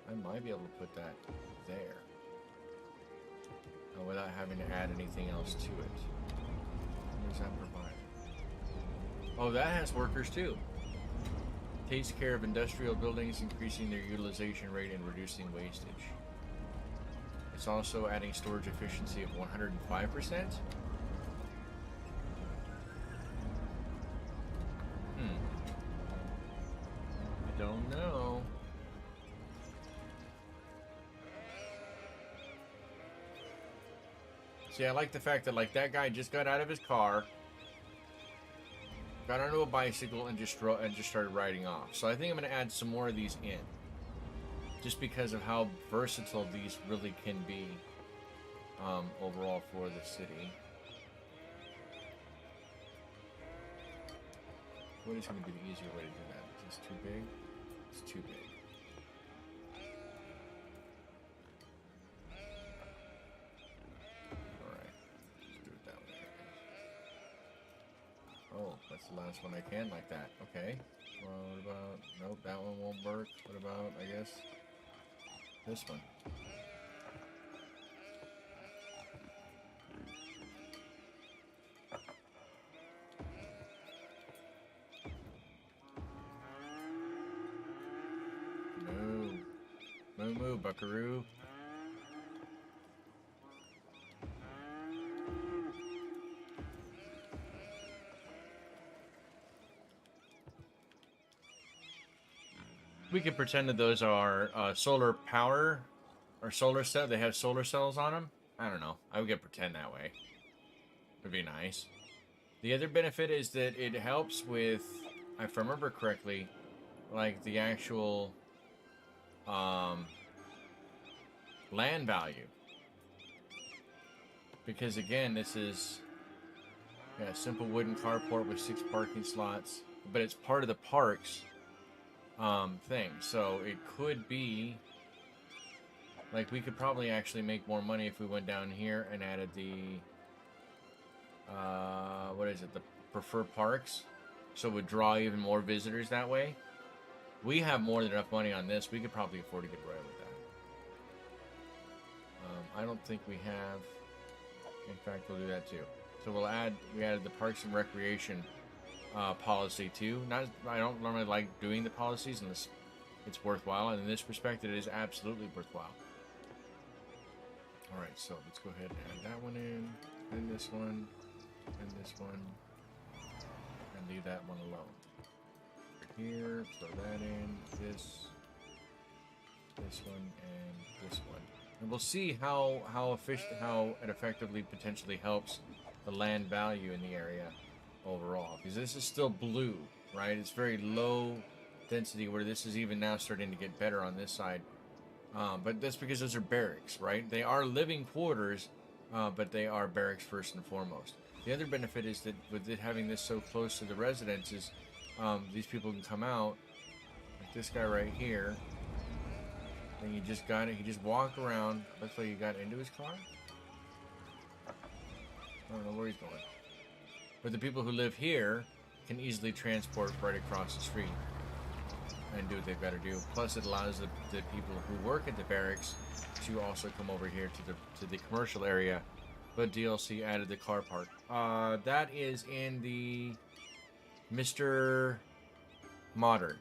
Speaker 1: I might be able to put that there without having to add anything else to it. What does that provide? Oh, that has workers too. Takes care of industrial buildings, increasing their utilization rate and reducing wastage. It's also adding storage efficiency of 105%. I don't know. See, I like the fact that, like, that guy just got out of his car, got onto a bicycle, and just started riding off. So I think I'm going to add some more of these in, just because of how versatile these really can be overall for the city. What is going to be the easier way to do that? Is this too big? It's too big. Oh, that's the last one I can like that. Okay. Well, what about... Nope, that one won't work. What about, I guess, this one? No. Moo, buckaroo. We could pretend that those are solar power or solar cell. They have solar cells on them. I don't know. I would pretend that way. Would be nice. The other benefit is that it helps with, if I remember correctly, like the actual land value. Because again, this is a simple wooden carport with 6 parking slots, but it's part of the parks thing. So it could be like we could probably actually make more money if we went down here and added the what is it, the preferred parks, so it would draw even more visitors that way. We have more than enough money on this. We could probably afford to get away with that. I don't think we have. In fact, we'll do that too. So we added the Parks and Recreation policy too. I don't normally like doing the policies unless it's worthwhile, and in this respect it is absolutely worthwhile. Alright, so let's go ahead and add that one in, then this one, and this one, and leave that one alone. Right here, throw that in, this one, and this one. And we'll see how it effectively potentially helps the land value in the area overall, because this is still blue, right? It's very low density, where this is even now starting to get better on this side, but that's because those are barracks, right? They are living quarters, but they are barracks first and foremost. The other benefit is that with it having this so close to the residences, these people can come out, like this guy right here, and you just got it. He just walked around. Looks like he got into his car. I don't know where he's going. But the people who live here can easily transport right across the street and do what they've got to do. Plus, it allows the people who work at the barracks to also come over here to the commercial area. But DLC added the car park. That is in the Mr. Modern.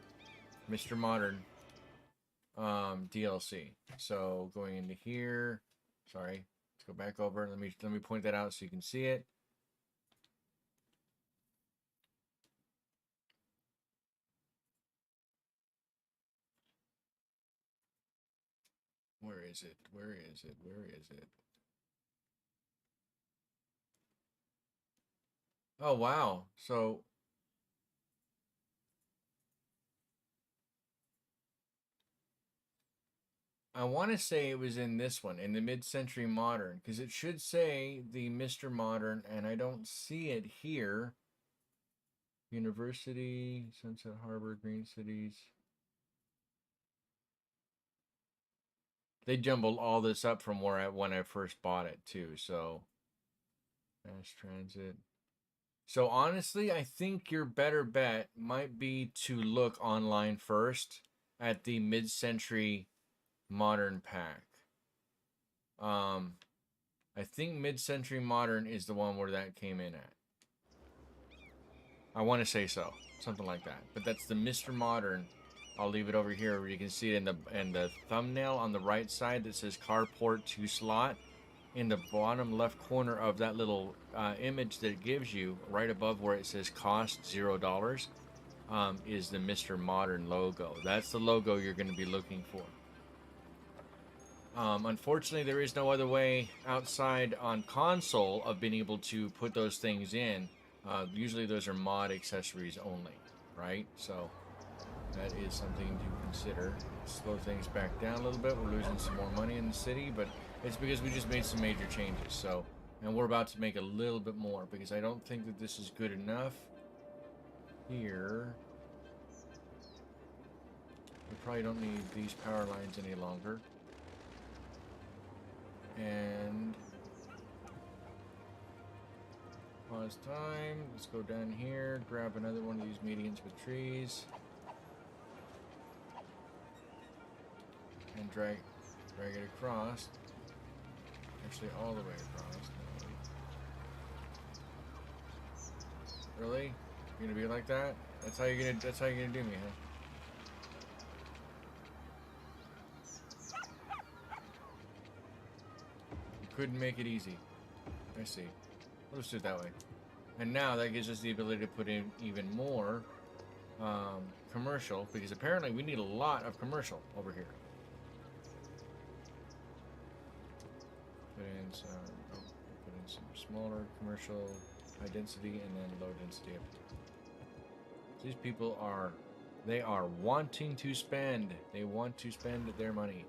Speaker 1: Mr. Modern DLC. So going into here. Sorry. Let's go back over. Let me point that out so you can see it. Where is it? Where is it? Where is it? Oh, wow. So I want to say it was in this one, in the Mid-Century Modern, because it should say the Mr. Modern, and I don't see it here. University, Sunset Harbor, Green Cities. They jumbled all this up from when I first bought it too. So, mass transit. So honestly, I think your better bet might be to look online first at the Mid-Century Modern pack. I think Mid-Century Modern is the one where that came in at. I want to say so, something like that. But that's the Mr. Modern. I'll leave it over here where you can see it in the thumbnail on the right side that says Carport 2 slot. In the bottom left corner of that little image that it gives you, right above where it says cost $0, is the Mr. Modern logo. That's the logo you're going to be looking for. Unfortunately, there is no other way outside on console of being able to put those things in. Usually those are mod accessories only, right? So that is something to consider. Slow things back down a little bit. We're losing some more money in the city, but it's because we just made some major changes. So, and we're about to make a little bit more because I don't think that this is good enough. Here, we probably don't need these power lines any longer. And pause time. Let's go down here, grab another one of these medians with trees, and drag it across. Actually, all the way across. No. Really? You're gonna be like that? That's how you're gonna do me, huh? You couldn't make it easy. I see. Let's do it that way. And now that gives us the ability to put in even more commercial, because apparently we need a lot of commercial over here. Put in some smaller commercial, high density, and then low density. These people are wanting to spend. They want to spend their money.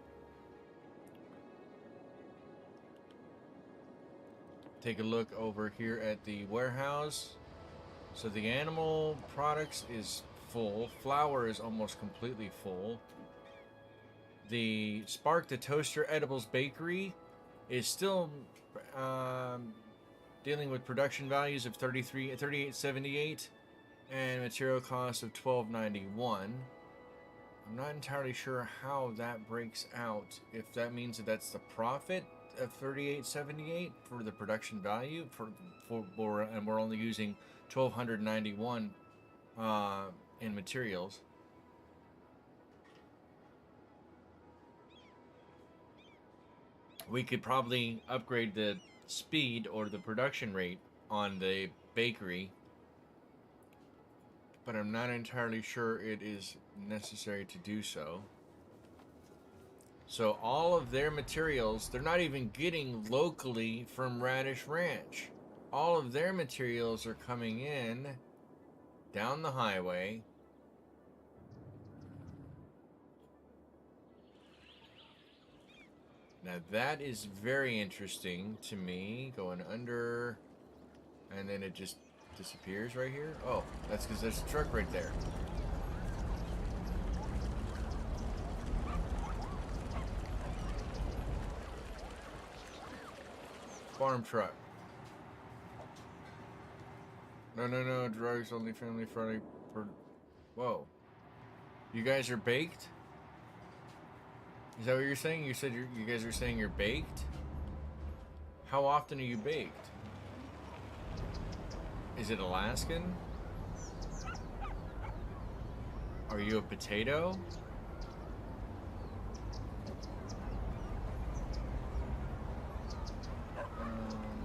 Speaker 1: Take a look over here at the warehouse. So the animal products is full. Flour is almost completely full. The Spark the Toaster Edibles Bakery is still dealing with production values of $38.78 and material costs of $12.91. I'm not entirely sure how that breaks out. If that means that that's the profit of $38.78 for the production value and we're only using $1,291 in materials. We could probably upgrade the speed or the production rate on the bakery, but I'm not entirely sure it is necessary to do so. So all of their materials, they're not even getting locally from Radish Ranch. All of their materials are coming in down the highway. Now that is very interesting to me. Going under, and then it just disappears right here. Oh, that's because there's a truck right there. Farm truck. No, drugs only family friendly. Whoa. You guys are baked? Is that what you're saying? You said you guys are saying you're baked? How often are you baked? Is it Alaskan? Are you a potato?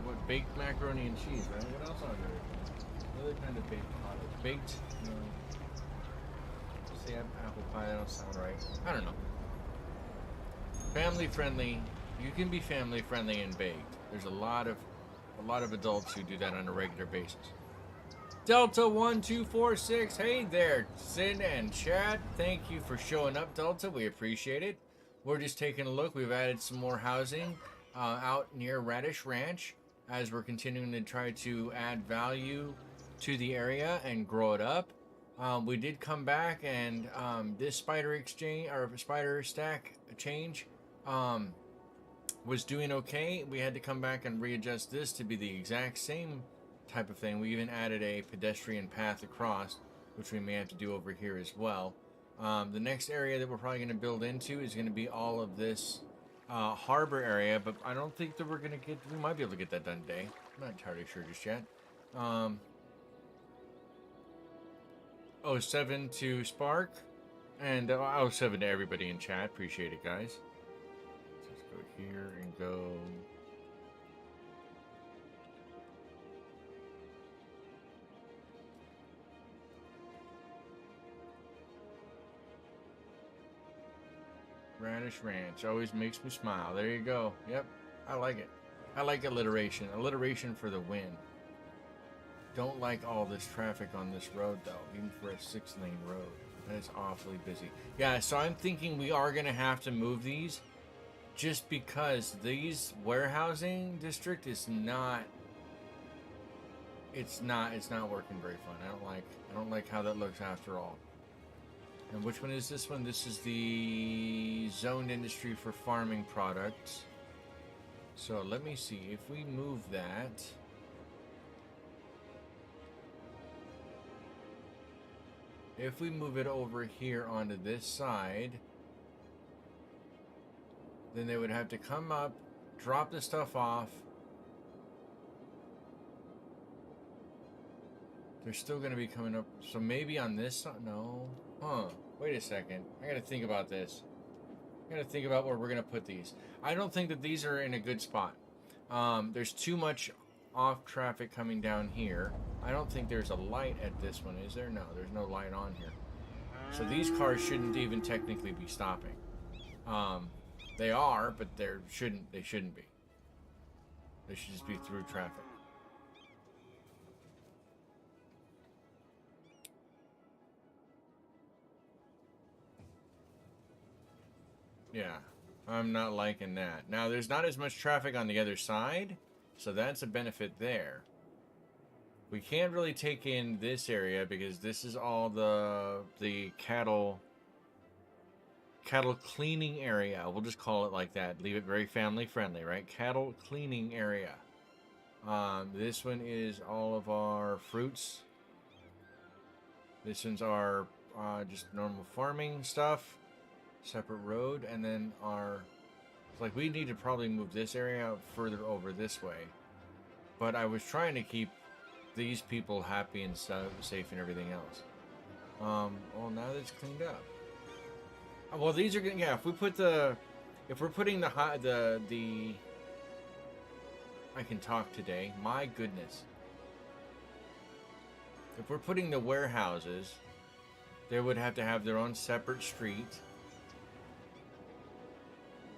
Speaker 1: What, baked macaroni and cheese, right? What else are there? Another kind of baked product. Baked? No. See, apple pie, that don't sound right. I don't know. Family friendly. You can be family friendly and baked. There's a lot of adults who do that on a regular basis. Delta 1246, hey there, Sid and Chad. Thank you for showing up, Delta. We appreciate it. We're just taking a look. We've added some more housing out near Radish Ranch as we're continuing to try to add value to the area and grow it up. We did come back and this spider exchange or spider stack change was doing okay. We had to come back and readjust this to be the exact same type of thing. We even added a pedestrian path across, which we may have to do over here as well. The next area that we're probably going to build into is going to be all of this harbor area, but I don't think that we might be able to get that done today. I'm not entirely sure just yet. 07 to Spark, and 07 to everybody in chat. Appreciate it, guys. Let's go here and go. Spanish Ranch always makes me smile. There you go. Yep, I like it. I like alliteration. Alliteration for the win. Don't like all this traffic on this road, though, even for a 6-lane road. That is awfully busy. Yeah, so I'm thinking we are going to have to move these just because these warehousing district is not... It's not working very fun. I don't like how that looks after all. And which one is this one? This is the zoned industry for farming products. So let me see if we move that. If we move it over here onto this side, then they would have to come up, drop the stuff off. They're still going to be coming up. So maybe on this side? No. Huh. Wait a second. I got to think about this. I got to think about where we're going to put these. I don't think that these are in a good spot. There's too much off traffic coming down here. I don't think there's a light at this one, is there? No, there's no light on here. So these cars shouldn't even technically be stopping. They are, but they shouldn't be. They should just be through traffic. Yeah, I'm not liking that. Now, there's not as much traffic on the other side, so that's a benefit there. We can't really take in this area because this is all the cattle cleaning area. We'll just call it like that. Leave it very family friendly, right? Cattle cleaning area. This one is all of our fruits. This one's our just normal farming stuff. Separate road, and then like we need to probably move this area further over this way. But I was trying to keep these people happy and safe and everything else. Well, now that it's cleaned up. Well, these are gonna, yeah. If we're putting the I can talk today. My goodness. If we're putting the warehouses, they would have to have their own separate street.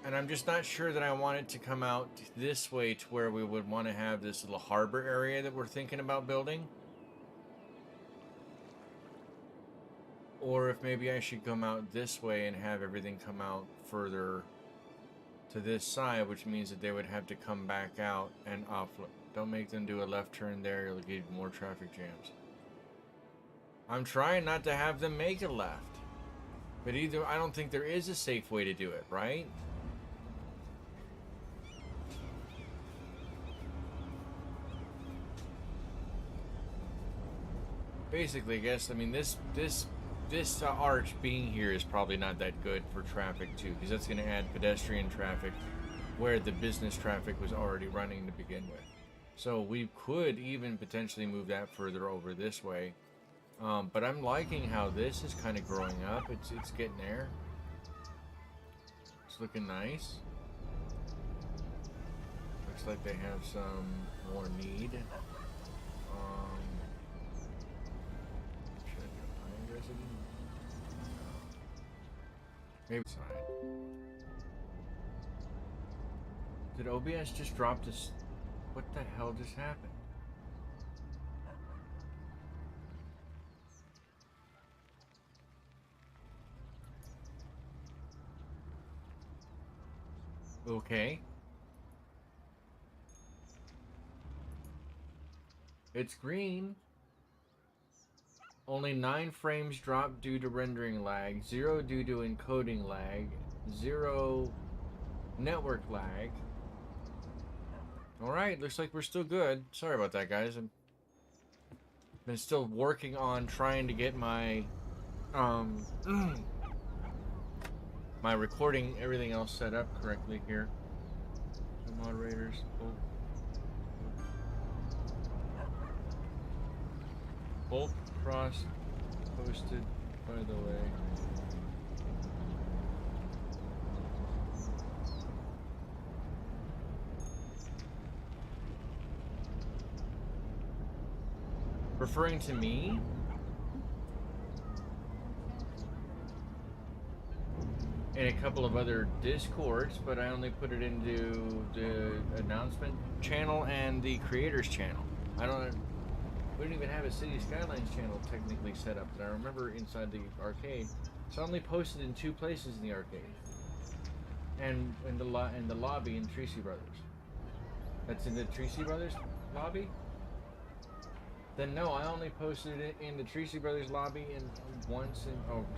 Speaker 1: And I'm just not sure that I want it to come out this way to where we would want to have this little harbor area that we're thinking about building. Or if maybe I should come out this way and have everything come out further to this side, which means that they would have to come back out and off. Don't make them do a left turn there, you'll get more traffic jams. I'm trying not to have them make a left. But either, I don't think there is a safe way to do it, right? Basically, I guess, I mean, this arch being here is probably not that good for traffic, too, because that's going to add pedestrian traffic where the business traffic was already running to begin with. So we could even potentially move that further over this way. But I'm liking how this is kind of growing up. It's getting there. It's looking nice. Looks like they have some more need. Should I do high resident? Maybe side. Did OBS just drop this? What the hell just happened? Okay. It's green. Only 9 frames dropped due to rendering lag, 0 due to encoding lag, 0 network lag. Alright, looks like we're still good. Sorry about that, guys. I've been still working on trying to get my my recording, everything else set up correctly here. The moderators. Bolt cross posted, by the way. Referring to me? in a couple of other Discords, but I only put it into the announcement channel and the creators channel. I don't. We don't even have a City Skylines channel technically set up. But I remember inside the arcade, it's only posted in 2 places in the arcade, and in the lobby in Tracy Brothers. That's in the Tracy Brothers lobby. Then no, I only posted it in the Tracy Brothers lobby and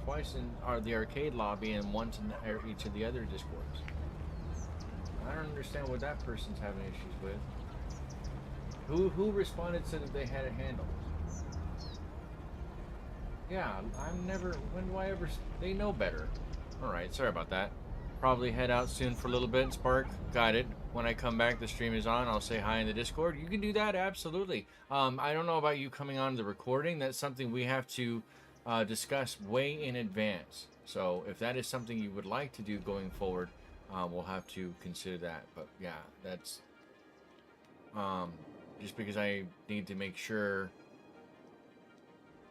Speaker 1: twice in the arcade lobby and once in each of the other Discords. I don't understand what that person's having issues with. Who responded said that they had it handled? Yeah, I'm never. When do I ever? They know better. All right, sorry about that. Probably head out soon for a little bit. Spark, got it. When I come back, the stream is on. I'll say hi in the Discord. You can do that, absolutely. I don't know about you coming on the recording. That's something we have to discuss way in advance. So if that is something you would like to do going forward, we'll have to consider that. But yeah, that's just because I need to make sure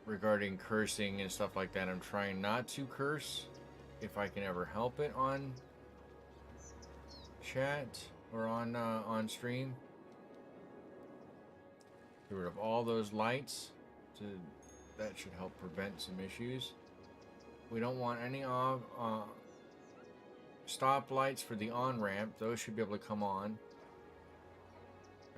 Speaker 1: regarding cursing and stuff like that. I'm trying not to curse if I can ever help it on chat or on stream. Get rid of all those lights. That should help prevent some issues. We don't want any stop lights for the on-ramp. Those should be able to come on.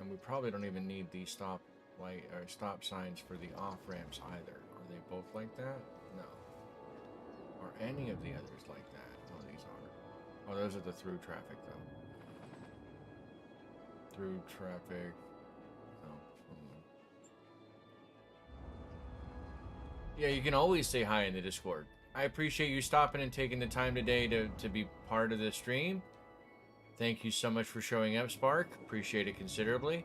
Speaker 1: And we probably don't even need the stop light or stop signs for the off-ramps either. Are they both like that? No. Are any of the others like that? No, these are. Oh, those are the through traffic, though. Through traffic. No. Yeah, you can always say hi in the Discord. I appreciate you stopping and taking the time today to be part of the stream. Thank you so much for showing up, Spark. Appreciate it considerably.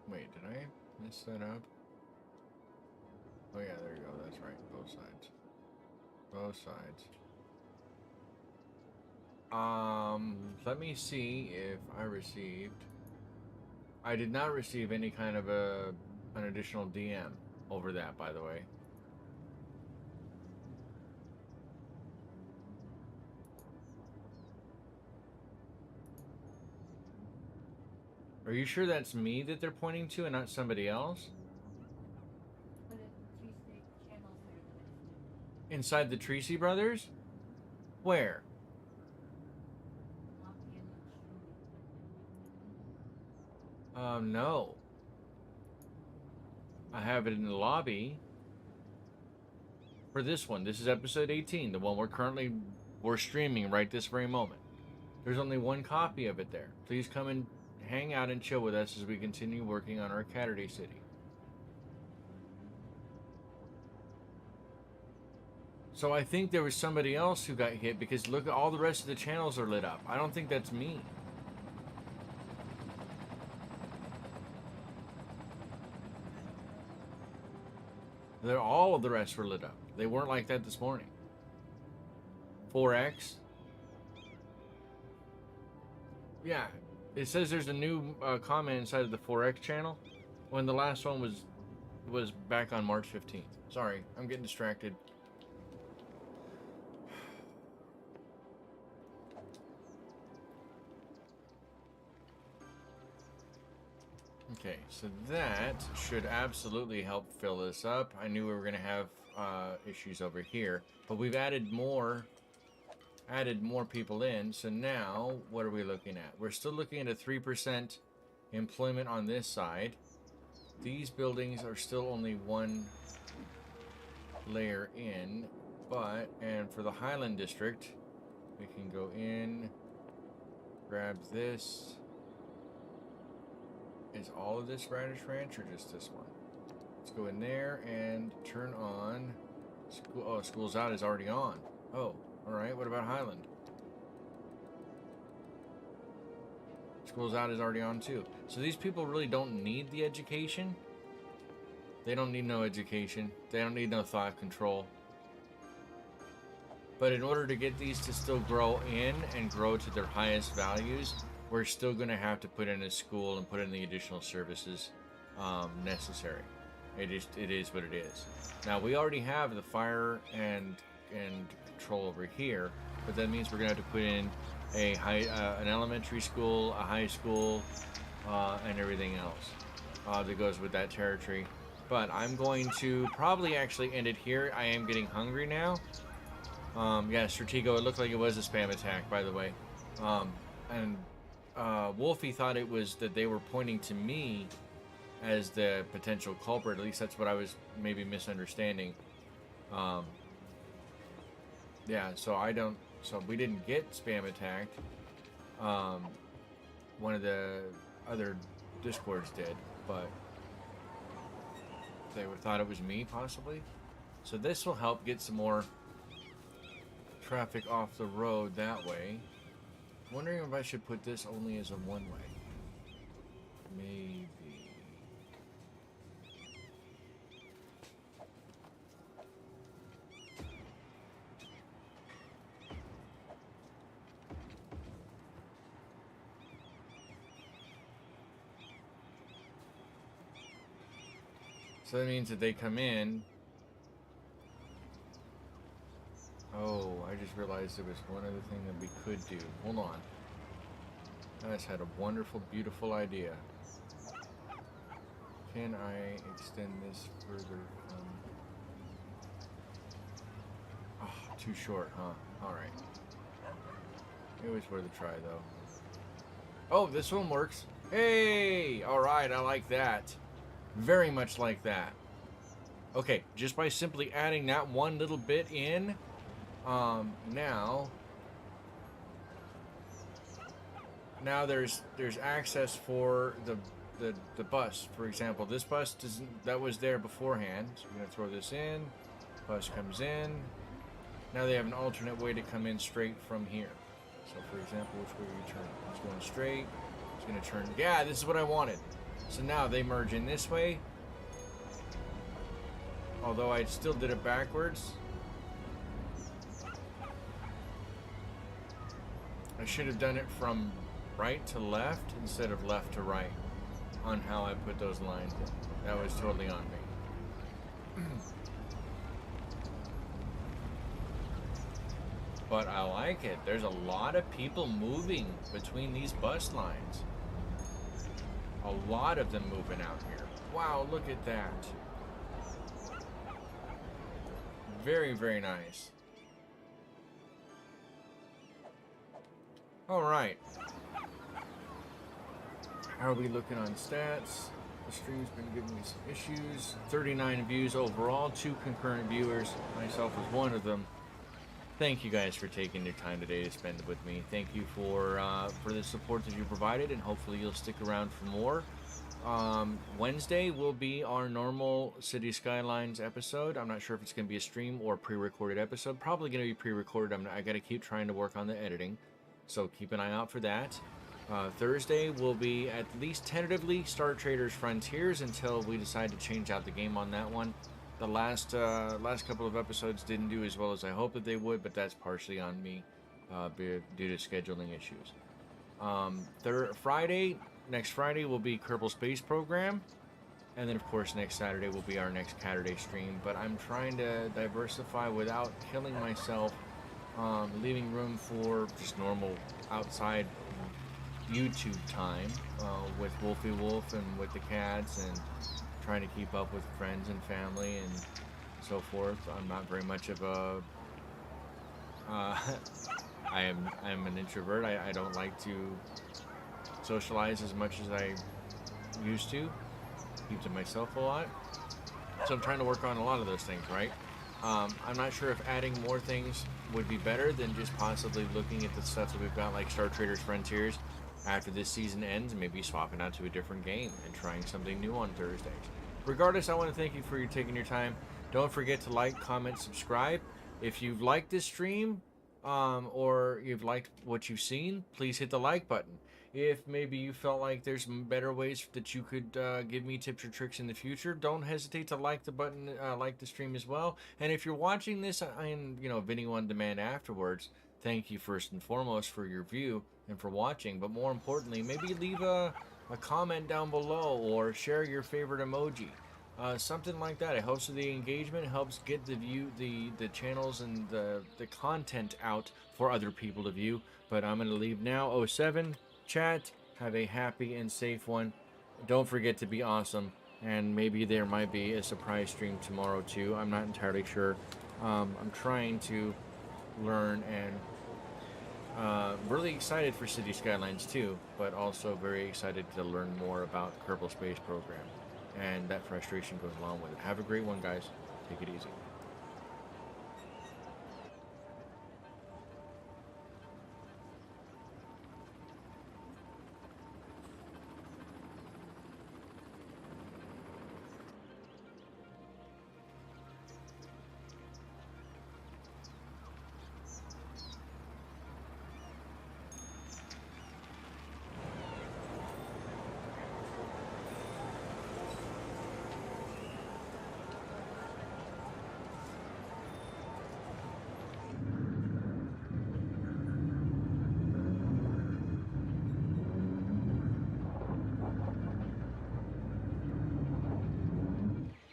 Speaker 1: Wait, did I mess that up? Oh yeah, there you go. That's right. Both sides. Both sides. Let me see if I received. I did not receive any kind of an additional DM over that, by the way. Are you sure that's me that they're pointing to and not somebody else? Inside the Tracy Brothers? Where? No. I have it in the lobby for this one. This is episode 18, the one we're streaming right this very moment. There's only one copy of it there. Please come and hang out and chill with us as we continue working on our Caturday City. So I think there was somebody else who got hit because look at all the rest of the channels are lit up. I don't think that's me. All of the rest were lit up. They weren't like that this morning. 4X. Yeah, it says there's a new comment inside of the 4X channel when the last one was back on March 15th. Sorry, I'm getting distracted. Okay, so that should absolutely help fill this up. I knew we were going to have issues over here, but we've added more people in. So now, what are we looking at? We're still looking at a 3% employment on this side. These buildings are still only one layer in, and for the Highland District, we can go in, grab this. Is all of this Radish Ranch or just this one? Let's go in there and turn on school. Oh, school's out is already on. Oh, all right. What about Highland? School's out is already on too. So these people really don't need the education. They don't need no education. They don't need no thought control. But in order to get these to still grow in and grow to their highest values, we're still going to have to put in a school and put in the additional services necessary. It is what it is. Now we already have the fire and control over here, but that means we're going to have to put in a an elementary school, a high school, and everything else that goes with that territory. But I'm going to probably actually end it here. I am getting hungry now. Yeah, Stratego, it looked like it was a spam attack, by the way. And Wolfie thought it was that they were pointing to me as the potential culprit. At least that's what I was maybe misunderstanding. Yeah, so we didn't get spam attacked. One of the other Discords did, but they thought it was me, possibly. So this will help get some more traffic off the road that way. Wondering if I should put this only as a one-way. Maybe. So that means that they come in. Oh, I just realized there was one other thing that we could do. Hold on. I just had a wonderful, beautiful idea. Can I extend this further? Oh, too short, huh? Alright. It was worth a try, though. Oh, this one works. Hey! Alright, I like that. Very much like that. Okay, just by simply adding that one little bit in, now there's access for the bus. For example, this bus that was there beforehand. So we're gonna throw this in. Bus comes in. Now they have an alternate way to come in straight from here. So, for example, which way are you turning? It's going straight. It's gonna turn. Yeah, this is what I wanted. So now they merge in this way. Although I still did it backwards. I should have done it from right to left instead of left to right on how I put those lines in. That was totally on me. But I like it. There's a lot of people moving between these bus lines. A lot of them moving out here. Wow, look at that. Very, very nice. Alright. How are we looking on stats? The stream's been giving me some issues. 39 views overall, 2 concurrent viewers. Myself was one of them. Thank you guys for taking your time today to spend with me. Thank you for the support that you provided, and hopefully you'll stick around for more. Wednesday will be our normal City Skylines episode. I'm not sure if it's going to be a stream or a pre-recorded episode. Probably going to be pre-recorded. I got to keep trying to work on the editing, so keep an eye out for that. Thursday will be at least tentatively Star Traders Frontiers until we decide to change out the game on that one. The last couple of episodes didn't do as well as I hoped that they would, but that's partially on me due to scheduling issues. Next Friday will be Kerbal Space Program, and then of course next Saturday will be our next Caturday stream. But I'm trying to diversify without killing myself, leaving room for just normal outside YouTube time with Wolfie Wolf and with the cats, and trying to keep up with friends and family and so forth. I'm not very much of a I am an introvert. I don't like to socialize as much as I used to. Keep to myself a lot. So I'm trying to work on a lot of those things, right? I'm not sure if adding more things would be better than just possibly looking at the stuff that we've got, like Star Traders Frontiers, after this season ends, maybe swapping out to a different game and trying something new on Thursdays. Regardless, I want to thank you for taking your time. Don't forget to like, comment, subscribe. If you've liked this stream, or you've liked what you've seen, please hit the like button. If maybe you felt like there's better ways that you could give me tips or tricks in the future, don't hesitate to like the button, like the stream as well. And if you're watching this in video on demand afterwards, thank you first and foremost for your view. and for watching. But more importantly, maybe leave a comment down below or share your favorite emoji. Something like that. It helps with the engagement. It helps get the channels and the content out for other people to view. But I'm gonna leave now. Oh 07, chat. Have a happy and safe one. Don't forget to be awesome. And maybe there might be a surprise stream tomorrow too. I'm not entirely sure. I'm trying to learn and really excited for City Skylines too, but also very excited to learn more about Kerbal Space Program. And that frustration goes along with it. Have a great one, guys. Take it easy.